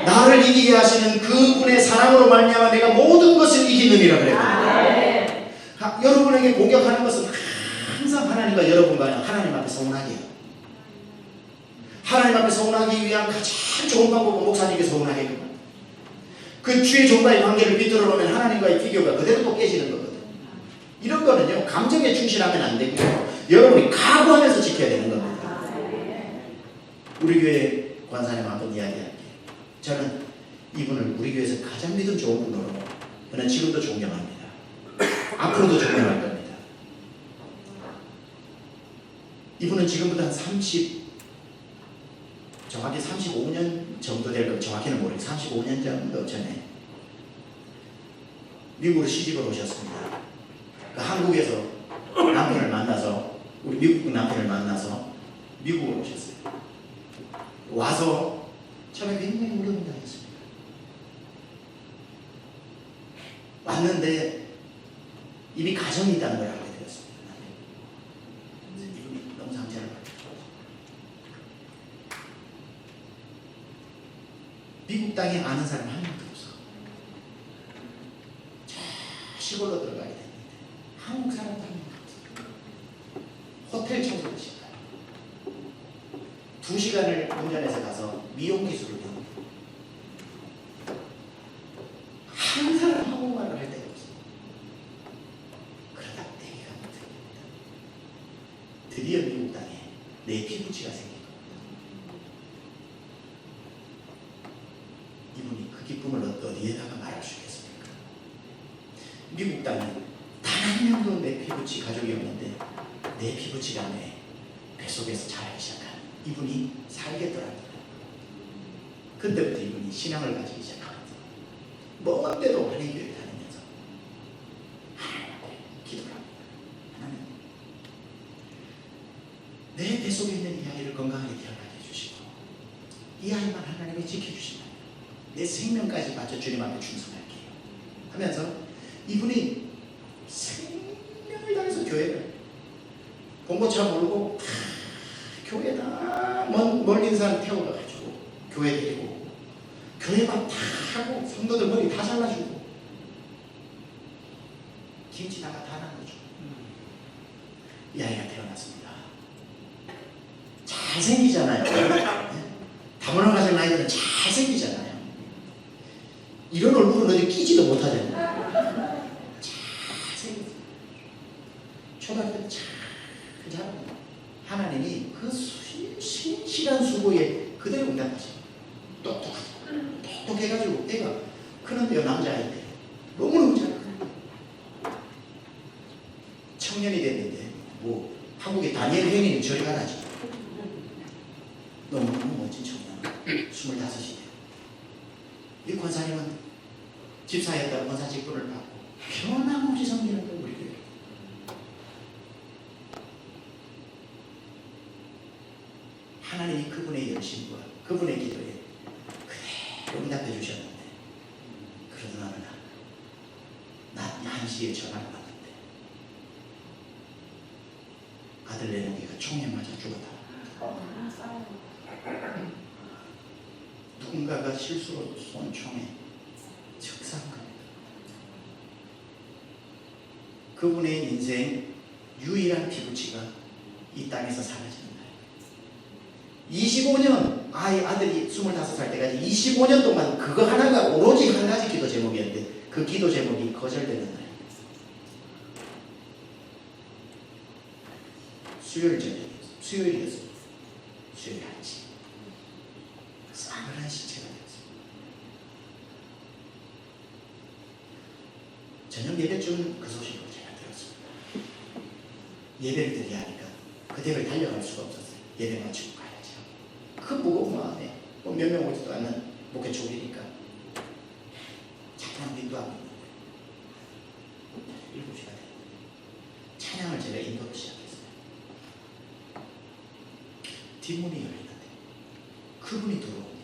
나를 이기게 하시는 그분의 사랑으로 말미암아 내가 모든 것을 이기느니라 그랬거든요. 여러분에게 공격하는 것은 항상 하나님과 여러분과 하나님 앞에 서운하게 해요. 하나님 앞에 서운하기 위한 가장 좋은 방법은 목사님께 서운하게 해요. 그 주의 종과의 관계를 비틀어 놓으면 하나님과의 비교가 그대로 또 깨지는 거거든요. 이런 거는요, 감정에 충실하면 안 되고요. 여러분이 각오하면서 지켜야 되는 겁니다. 우리 교회 권사님 한번 이야기할게요. 저는 이분을 우리 교회에서 가장 믿음 좋은 분으로 저는 지금도 존경합니다. 앞으로도 존경할 겁니다. 이분은 지금부터 한 정확히 35년 정도 될 거, 정확히는 모르겠어요. 35년 정도 전에 미국으로 시집을 오셨습니다. 한국에서 남편을 만나서, 우리 미국 남편을 만나서 미국으로 오셨어요. 와서 처음에 굉장히 어려운 당했습니다. 왔는데 이미 가정이 있다는 걸 알게 되었습니다. 이분이 너무 상처를 받았죠. 미국 땅에 아는 사람 한 명도 없어. 시골로 들어가야 되는데 한국 사람도 한 명도 없어. 호텔 청소도 시작해요. 2시간을 운전해서 가서 미용 기술을 배웁니다. 한 사람 한국말을 할 데가 없어. 그러다 때가 못합니다. 드디어 미국 땅에 내 피부치가 생긴 겁니다. 이분이 그 기쁨을 어디에다가 말할 수 있겠습니까? 미국 땅에 단 한 명도 내 피부치 가족이 없는데 내 피부치가 내 뱃속에서 자라기 시작한 이분이 살겠더랍니다. 그때부터 이분이 신앙을 가지기 시작합니다. 먼 데도 환희교회를 다니면서 하나님 앞에 기도를 합니다. 하나님, 내 뱃속에 있는 이 아이를 건강하게 태어나게 해주시고 이 아이만 하나님이 지켜주신다면 내 생명까지 바쳐 주님 앞에 충성할게요 하면서 이분이 생명을 다해서 교회를 봉고차 몰고 교회다 멀린 사람 태워가지고 교회 데리고 오고 교회만 다 하고 성도들 머리 다 잘라주고 김치 나가 다 나눠주고 이 아이가 태어났습니다. 잘생기잖아요. 다문화 가정 아이들은 잘생기잖아요. 이런 얼굴은 어디 끼지도 못하잖아요. 잘생겼어요. 초등학교 때 참 하나님이 그 신실한 수고에 그대로 응답하시고 똑똑해가지고 애가 크는데요, 남자아이인데 너무너무 잘해요. 청년이 됐는데 뭐 한국의 다니엘 헨리는 저리 가라지. 너무너무 멋진 청년 25이에요. 이 권사님은 집사였다가 권사 직분을 받고 변함없이 섬기는 거 우리 교회. 하나님이 그분의 열심과 그분의 기도에 그대로 응답해 주셨는데 그러던 어느 날 낮 1시에 전화를 받는데 아들 내놓기가 총에 맞아 죽었다. 누군가가 실수로 쏜 총에 즉사한 겁니다. 그분의 인생 유일한 피부치가 이 땅에서 사라집니다. 25년 아들이 25살 때까지 25년 동안 그거 하나가 오로지 한 가지 기도 제목이었는데 그 기도 제목이 거절되는 날. 수요일이었어요. 수요일 1시 싸늘한 시체가 되었어요. 저녁 예배쯤 그 소식을 제가 들었습니다. 예배를 드려야 하니까 그대로 달려갈 수가 없었어요. 예배 마치고 가야죠. 그 무거운 마음에 몇 명 오지도 않는 목회 초기니까 찬양 인도하고 있는데 7시가 됐는데 찬양을 제가 인도로 시작했어요. 뒷문이 열리는데 그분이 들어옵니다.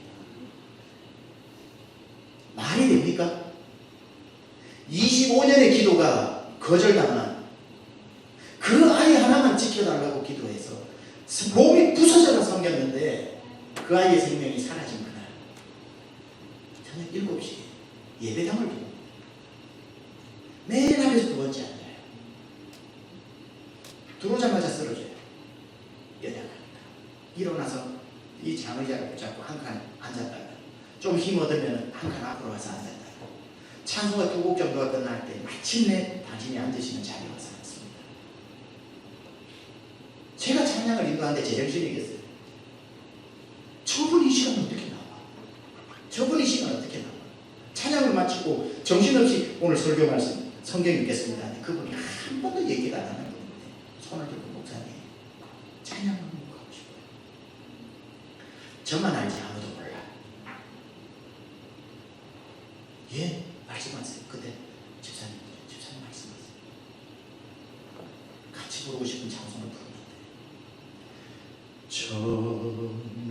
말이 됩니까? 25년의 기도가 거절당한 그 아이 하나만 지켜달라고 기도해서 몸이 부서져라 섬겼는데 그 아이의 생명이 사라진 그날 저녁 7시에 예배당을 보고 맨 앞에서 두 번째 앉아요. 들어오자마자 쓰러져요. 여자가 일어나서 이 장의자를 붙잡고 한 칸 앉았다가 좀 힘 얻으면 한 칸 앞으로 와서 앉았다가 찬송가 2곡 정도가 끝날 때 마침내 당신이 앉으시는 자리에 와서 앉습니다. 제가 찬양을 인도하는데 제정신이겠어요. 저분이 이 시간 어떻게 나와? 저분이 이 시간 어떻게 나와? 찬양을 마치고 정신없이 오늘 설교 말씀 성경 읽겠습니다 하는데 그분이 한 번도 얘기를 안 하는 분인데 손을 들고 목사님 찬양을 먹고 가고 싶어요. 저만 알지 아무도 몰라. 예, 말씀하세요. 그때 집사님 말씀하세요. 같이 부르고 싶은 찬송을 부르는데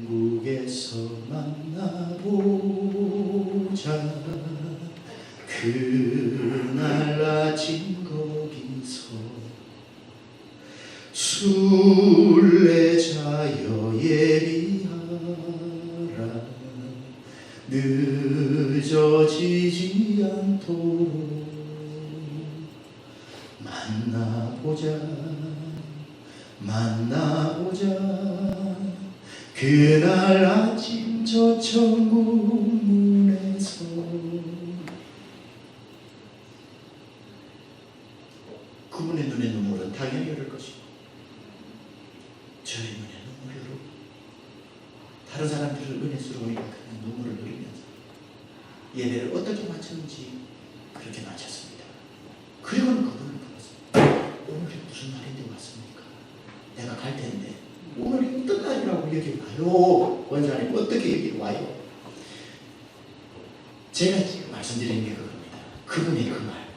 천국에서 만나보자 그날 아침 거기서 순례자여 예비하라 늦어지지 않도록 만나보자 그날 아침 저 천국 문에서 그분의 눈에 눈물은 당연히 흐를 것이고 저의 눈에 눈물이 흐르고 다른 사람들을 은혜스러우니까 그냥 눈물을 흘리면서 예배를 어떻게 마쳤는지 그렇게 마쳤습니다. 그리고는 그분을 불렀습니다. 오늘이 무슨 날인데 왔습니까? 내가 갈 텐데 오늘이 어떤 날이라고 여기 와요? 원사님 어떻게 여기 와요? 제가 지금 말씀드리는 게 그겁니다. 그분의 그 말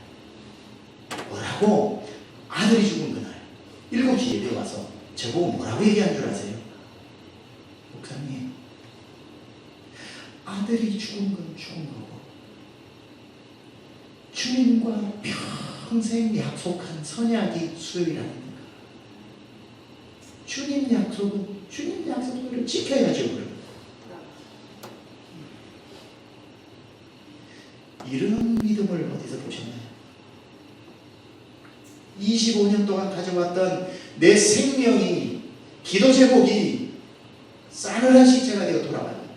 뭐라고? 아들이 죽은 그날 7시 예배 와서 저보고 뭐라고 얘기한 줄 아세요? 목사님 아들이 죽은 건 죽은 거고 주님과 평생 약속한 선약이 수요일 아닙니까? 주님 약속을 지켜야죠. 이런 믿음을 어디서 보셨나요? 25년 동안 가져왔던 내 생명이 기도 제목이 싸늘한 시체가 되어 돌아왔는데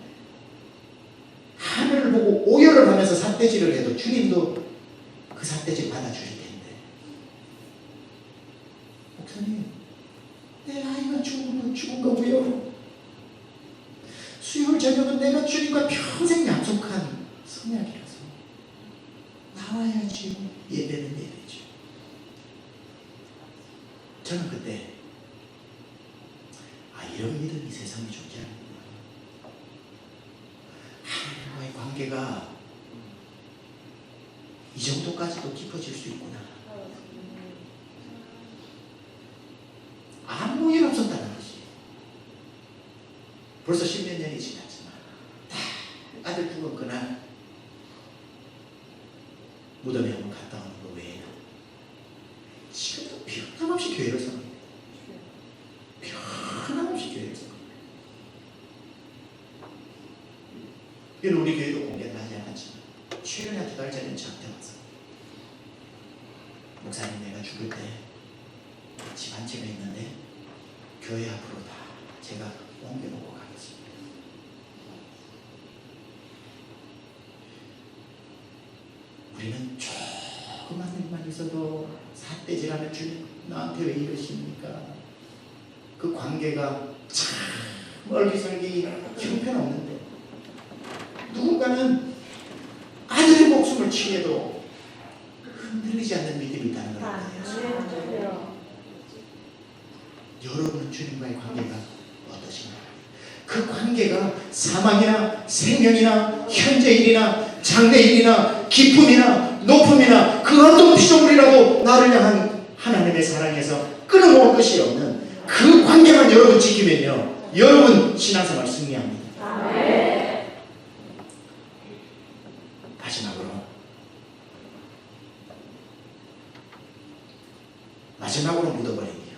하늘을 보고 오열을 하면서 삿대질을 해도 주님도 그 삿대질 받아주실 텐데 목사님 내 아이가 죽은 건 죽은 거고요 수요일 저녁은 내가 주님과 평생 약속한 선약이라서 나와야지 예배는 예배죠. 저는 그때 이런 믿음이 세상에 존재하는구나. 하나님과의 관계가 이 정도까지도 깊어질 수 있구나. 아무 일 없었다는 것이 벌써 10몇 년이 지났지만 다 아들 죽은 그날 무덤에 한번 갔다 오는 거 외에는 지금도 변함없이 교회를 섬깁니다. 변함없이 교회를 섬깁니다. 이건 우리 교회도 공개를 하지 않았지만 최근에 2달 전에 저한테 와서 목사님 내가 죽을 때 집 한 채가 있는데 교회 앞으로 다 제가 옮겨놓고 가겠습니다. 우리는 조그만 일만 있어도 삿대질하는 주님 나한테 왜 이러십니까? 그 관계가 참 얼기설기 형편없는데 누군가는 아들의 목숨을 취해도 흔들리지 않는 믿음이 있다는 걸 알아요. 여러분은 주님과의 관계가 어떠신가요? 그 관계가 사망이나 생명이나 현재일이나 장래일이나 기쁨이나 높음이나 그 어떤 피조물이라도 나를 향한 하나님의 사랑에서 끊어놓을 것이 없는 그 관계만 여러분 지키면요 여러분 신앙생활 승리합니다. 아멘. 마지막으로 묻어버리기요.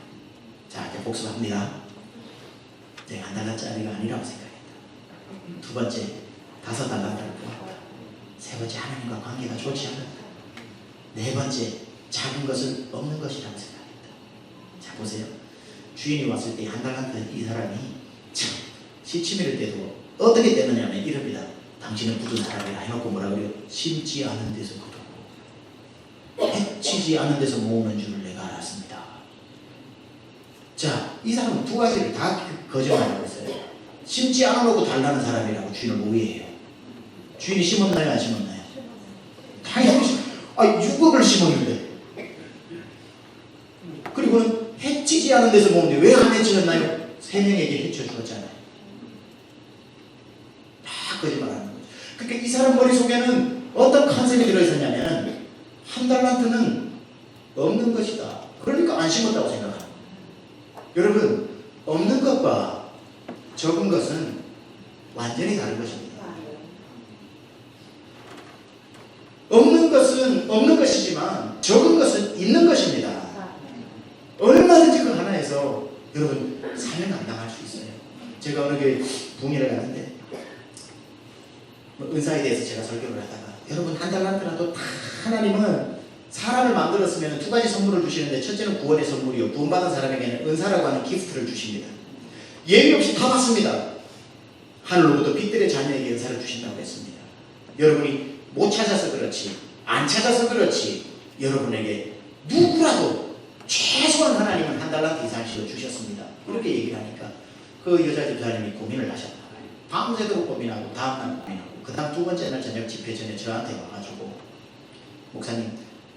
자, 이제 복습합니다. 내가 한 달러짜리가 아니라고 생각했다. 두 번째, 5달러를 보았다. 세 번째, 하나님과 관계가 좋지 않았다. 네 번째, 작은 것은 없는 것이라고 생각했다. 자, 보세요. 주인이 왔을 때 한 달란트 이 사람이 참 시치미를 때도 어떻게 떼느냐면 이럽니다. 당신은 굳은 사람이라 해놓고 뭐라 그래요? 심지 않은 데서 굳었고 해치지 않은 데서 모으는 줄을 내가 알았습니다. 자, 이 사람은 두 가지를 다 거짓말하고 있어요. 심지 않아놓고 달라는 사람이라고 주인을 오해해요. 주인이 심었나요? 안 심었나요? 당연히 6억을 심었는데, 그리고는 해치지 않은 데서 모으는데 왜 안 해치셨나요? 3명에게 해쳐 주었잖아요. 다 거짓말하는 거죠. 그러니까 이 사람 머릿속에는 어떤 컨셉이 들어있었냐면 한 달란트는 없는 것이다. 그러니까 안 심었다고 생각합니다. 여러분, 없는 것과 적은 것은 완전히 다른 것입니다. 없는 것은 없는 것이지만 적은 것은 있는 것입니다. 얼마든지 그 하나에서 여러분 사명 감당할 수 있어요. 제가 어느 교회 부흥회를 갔는데 은사에 대해서 제가 설교를 하다가, 여러분 한 달란트라도 다 하나님은 사람을 만들었으면 두 가지 선물을 주시는데, 첫째는 구원의 선물이요, 구원받은 사람에게는 은사라고 하는 기프트를 주십니다. 예외 없이 다 받습니다. 하늘로부터 빛들의 자녀에게 은사를 주신다고 했습니다. 여러분이 못 찾아서 그렇지, 안 찾아서 그렇지, 여러분에게 누구라도 최소한 하나님은 한 달란트 이상씩을 주셨습니다. 이렇게 얘기를 하니까 그 여자 집사님이 고민을 하셨나 봐요. 밤새도록 고민하고 다음날 고민하고, 그 다음 두 번째 날 저녁 집회 전에 저한테 와가지고, 목사님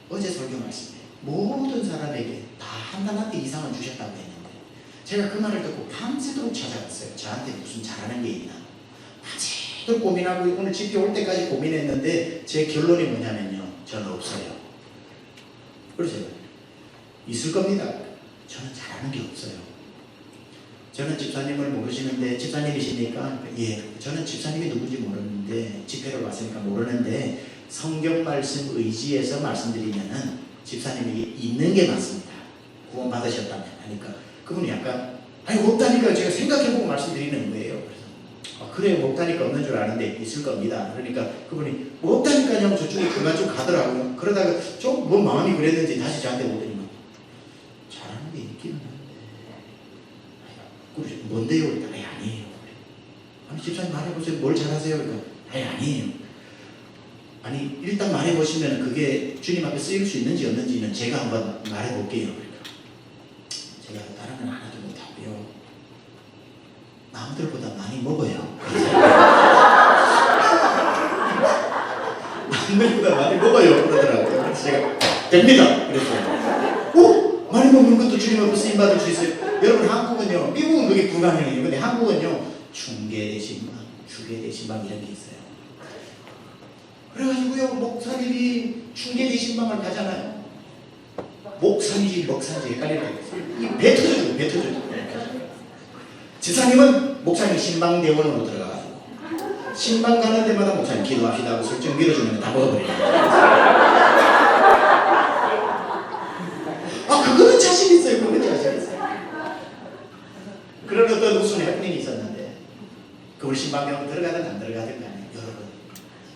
어제 설교 말씀에 모든 사람에게 다 한 달란트 이상은 주셨다고 했는데, 제가 그 말을 듣고 밤새도록 찾아갔어요. 저한테 무슨 잘하는 게 있나, 밤새도록 고민하고 오늘 집회 올 때까지 고민했는데 제 결론이 뭐냐면요, 저는 없어요. 그래서 있을 겁니다. 저는 잘하는 게 없어요. 저는 집사님을 모르시는데, 집사님이시니까, 예, 저는 집사님이 누군지 모르는데, 집회를 왔으니까 모르는데, 성경 말씀 의지해서 말씀드리면은 집사님이 있는 게 맞습니다. 구원 받으셨다면 하니까, 그분이 약간 아니 없다니까 제가 생각해보고 말씀드리는 거예요. 그래서 그래요, 없다니까 없는 줄 아는데 있을 겁니다. 그러니까 그분이 뭐 없다니까요 저쪽에 그만 좀 가더라고요. 그러다가 좀 뭐 마음이 그랬는지 다시 저한테 오더니 잘하는 게 있기는 한데, 뭔데요? 아니 아니에요. 아니 집사님 말해보세요. 뭘 잘하세요? 그러니까 아니 아니에요. 아니 일단 말해보시면 그게 주님 앞에 쓰일 수 있는지 없는지는 제가 한번 말해볼게요. 그러니까 제가 다른 건 하나도 못하고요, 남들보다 많이 먹어요. 남들보다 많이 먹어요 그러더라고요. 그래서 제가 됩니다 그랬어요. 많이 먹는 것도 주님 앞에 쓰임받을 수 있어요. 여러분 한국은요, 미국은 그게 불가능해요. 근데 한국은요, 중계대신방, 주계대신방 이런 게 있어요. 그래가지고요, 목사님이 중계대신방을 가잖아요. 목사인지 먹사인지 헷갈릴 때가 있어요. 배 터져요, 배 터져요. 지사님은 목사님 신방대원으로 들어가가지고 신방 가는 데마다 목사님 기도합시다 하고 설정 밀어주면 다 먹어버려요. 그거는 자신 있어요. 그거는 자신 있어요. 그런 어떤 무슨 해프닝이 있었는데, 그걸 신방대원 들어가든 안 들어가든 간에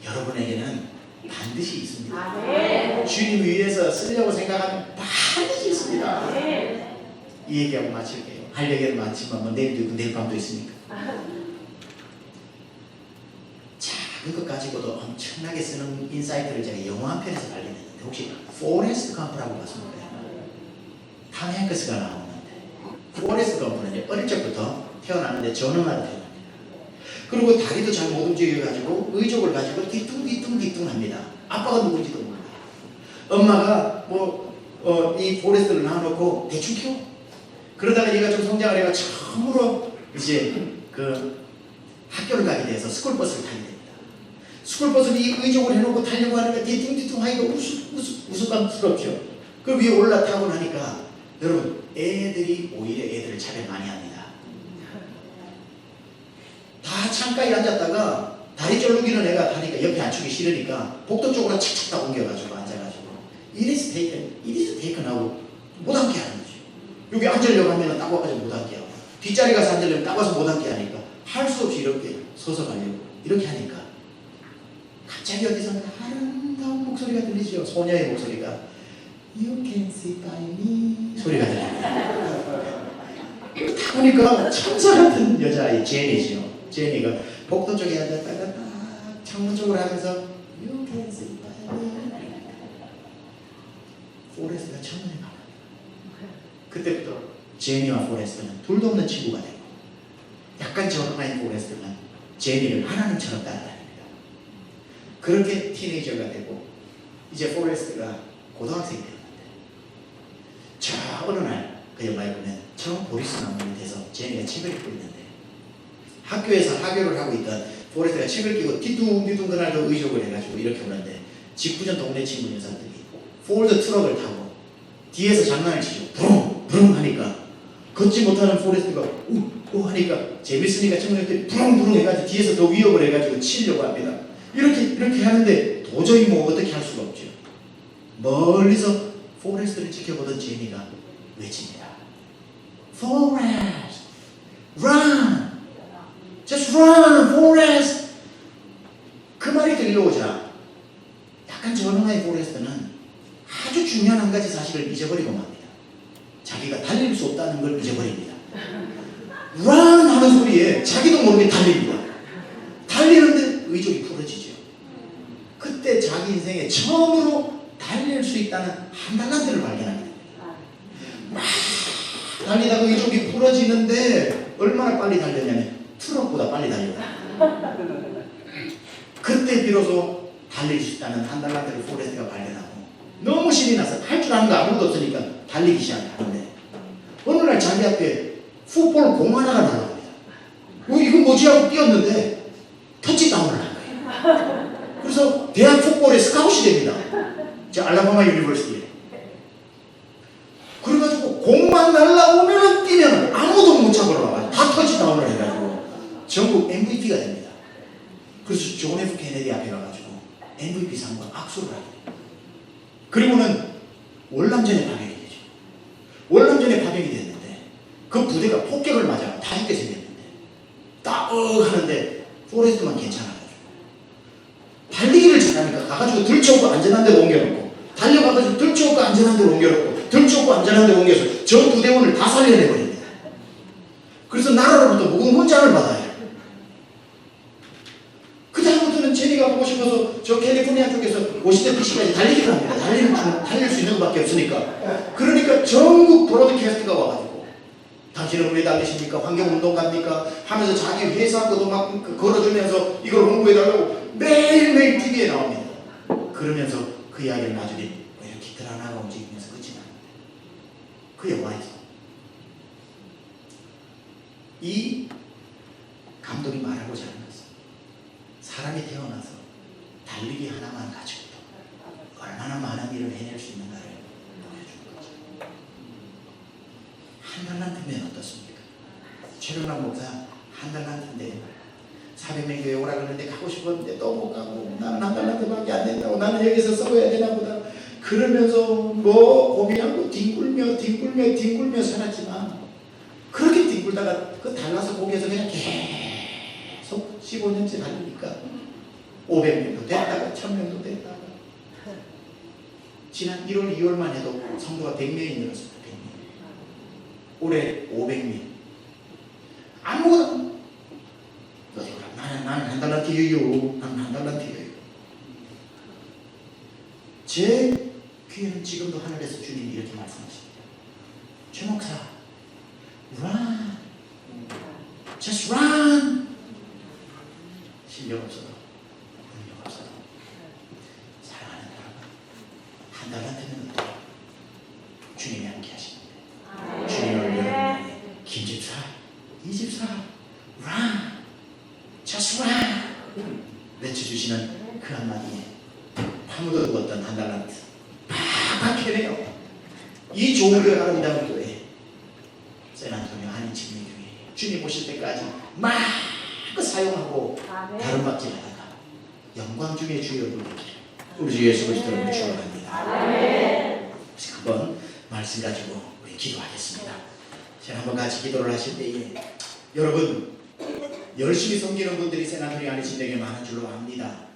여러분에게는 반드시 있습니다. 주님 위해서 쓰려고 생각하면 반드시 있습니다. 이 얘기하고 마칠게요. 할 얘기는 많지만 뭐 내일도 있고 내일 밤도 있으니까. 작은 것 가지고도 엄청나게 쓰는 인사이트를 제가 영어 한 편에서 발견했는데, 혹시 포레스트 검프라고 봤습니까? 탐 행크스가 나오는데, 포레스트 검프는 어릴 적부터 태어났는데 전음하로 태어납니다. 그리고 다리도 잘 못 움직여가지고 의족을 가지고 뒤뚱뒤뚱 합니다. 아빠가 누군지도 몰라요. 엄마가 이 포레스트를 낳아놓고 대충 키워. 그러다가 얘가 좀 성장을 해가 처음으로 이제 그 학교를 가게 돼서 스쿨버스를 타게 됩니다. 스쿨버스를 이 의족을 해놓고 타려고 하니까 뒤뚱뒤뚱 하기가 우스꽝스럽죠. 그 위에 올라타고 나니까 여러분, 애들이 오히려 애들을 차별 많이 합니다. 다 창가에 앉았다가 다리 쫄르기는 애가 다니까 옆에 앉추기 싫으니까 복도 쪽으로 착착 다 옮겨가지고 앉아가지고 it is taken 하고 못 앉게 하는 거예요. 여기 앉으려고 하면 딱 와가지고 못 앉게 하고, 뒷자리 가서 앉으려면 딱 와서 못 앉게 하니까 할 수 없이 이렇게 서서 가려고 이렇게 하니까 갑자기 어디서 아름다운 목소리가 들리죠. 소녀의 목소리가 You can sit by me 소리가 들려요. 딱 보니까 천사 같은 여자아이 제니죠. 제니가 복도 쪽에 앉았다가 딱 창문 쪽으로 하면서 You can sit by me. 포레스트가 첫눈에 반해. 그때부터 제니와 포레스트는 둘도 없는 친구가 되고, 약간 저음한 포레스트는 제니를 하나님처럼 따라다닙니다. 그렇게 티네이저가 되고 이제 포레스트가 고등학생이 되었는데, 자 어느 날 그 영화에 보면 처음 보리스 나무에 대해서 제니가 책을 읽고 있는데, 학교에서 하교를 하고 있던 포레스트가 책을 끼고 뒤뚱뒤뚱 그날도 의족을 해가지고 이렇게 오는데, 직구전 동네 친구 녀석들이 폴드 트럭을 타고 뒤에서 장난을 치죠. 부릉 부릉 하니까 걷지 못하는 포레스트가 우 하니까 재밌으니까 친구들이 부릉 부릉 해가지고 뒤에서 더 위협을 해가지고 치려고 합니다. 이렇게 하는데 도저히 뭐 어떻게 할 수가 없죠. 멀리서 포레스트를 지켜보던 제니가 외칩니다. Forest, run, just run, Forest. 그 말이 들려오자 약간 전형의 포레스트는 아주 중요한 한 가지 사실을 잊어버리고 맙니다. 자기가 달릴 수 없다는 걸 잊어버립니다. run 하는 소리에 자기도 모르게 달립니다. 달리는데 의족이 풀어지죠. 그때 자기 인생에 처음으로 달릴 수 있다는 한 달란트를 발견합니다. 막 달리다가 의족이 풀어지는데 얼마나 빨리 달렸냐면 트럭보다 빨리 달려요. 그때 비로소 달릴 수 있다는 한 달란트를 포레스트가 발견하고 너무 신이 나서 할 줄 아는 거 아무것도 없으니까 달리기 시작하는데, 어느 날 자기 앞에 풋볼 공 하나가 날아갑니다. 이거 뭐지 하고 뛰었는데 터치다운을 한 거예요. 그래서 대학 풋볼에 스카웃이 됩니다. 저 알라바마 유니버시티에. 그래가지고 공만 날라오면 뛰면 아무도 못 잡으러 와요. 다 터치다운을 해가지고 전국 MVP가 됩니다. 그래서 존 F 케네디 앞에 가가지고 MVP 상과 악수를 하게 됩니다. 그리고는 월남전에 파병이 되죠. 월남전에 파병이 됐는데 그 부대가 폭격을 맞아 다 죽게 생겼는데 딱 하는데 포레스트만 괜찮아가지고 달리기를 잘하니까 가가지고 들쳐오고 안전한 데로 옮겨놓고, 달려가가지고 들쳐오고 안전한 데로 옮겨놓고, 들쳐오고 안전한 데로 옮겨서 저 부대원을 다 살려내버립니다. 그래서 나라로부터 무거운 훈장을 받아요. 그 다음부터는 제니가 보고 싶어서 저 캘리포니아 쪽에서 워싱턴 DC까지 달리기를 합니다. 달릴 수 있는 것밖에 없으니까. 그러니까 전국 브로드캐스트가 와가지고 당신은 왜 달리십니까? 환경운동가입니까? 하면서 자기 회사 것도 막 걸어주면서 이걸 홍보해달라고 매일매일 TV에 나옵니다. 그러면서 그 이야기를 나중에 이렇게 깃들 하나가 움직이면서 끝이 나는데, 그 영화에서 이 감독이 말하고자 하는 것은 사람이 태어나서 달리기 하나만 가지고도 얼마나 많은 일을 해낼 수 있는가를 보여주는 거죠. 한 달란트면 어떻습니까? 최경락 목사 한 달란트인데 400명 교회 오라 그러는데 가고 싶었는데 또 못 가고, 나는 한 달란트밖에 안 된다고, 나는 여기서 써야 되나 보다 그러면서 뭐 고민하고 뒹굴며 살았지만, 그렇게 뒹굴다가 그 달라서 거기에서 그냥 계속 15년째 달리니까 500명도 됐다가 1000명도 됐다가 지난 1월 2월만 해도 성도가 100명이 늘었습니다. 100명. 올해 500명. 아무거나 나는 한 달란트예요. 나는 한 달란트예요. 제 귀에는 지금도 하늘에서 주님이 이렇게 말씀하십니다. 최 목사, run, just run. 실력 없어도 능력 없어도 사랑하는 여러분, 한 달란트는 어때요? 주님이 함께 하십니다. 주님을 여러분에게 김집사, 이집사, run, just run 외쳐주시는 그 한마디에 파묻어 두었던 한 달란트 팍팍 해내요. 이 좋은 아름다운 교회 샌안토니오 한인침례 교회 주님 오실 때까지 막 사용하고 다름받지 않다가 영광 중에 주여 부르기를 우리 주 예수 그리스도를 축원합니다. 한번 말씀 가지고 우리 기도하겠습니다. 자, 한번 같이 기도를 하실 때에 여러분 열심히 섬기는 분들이 세나토리 안에 진행에 많은 줄로 압니다.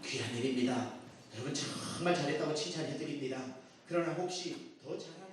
귀한 일입니다. 여러분 정말 잘했다고 칭찬해 드립니다. 그러나 혹시 더 잘하는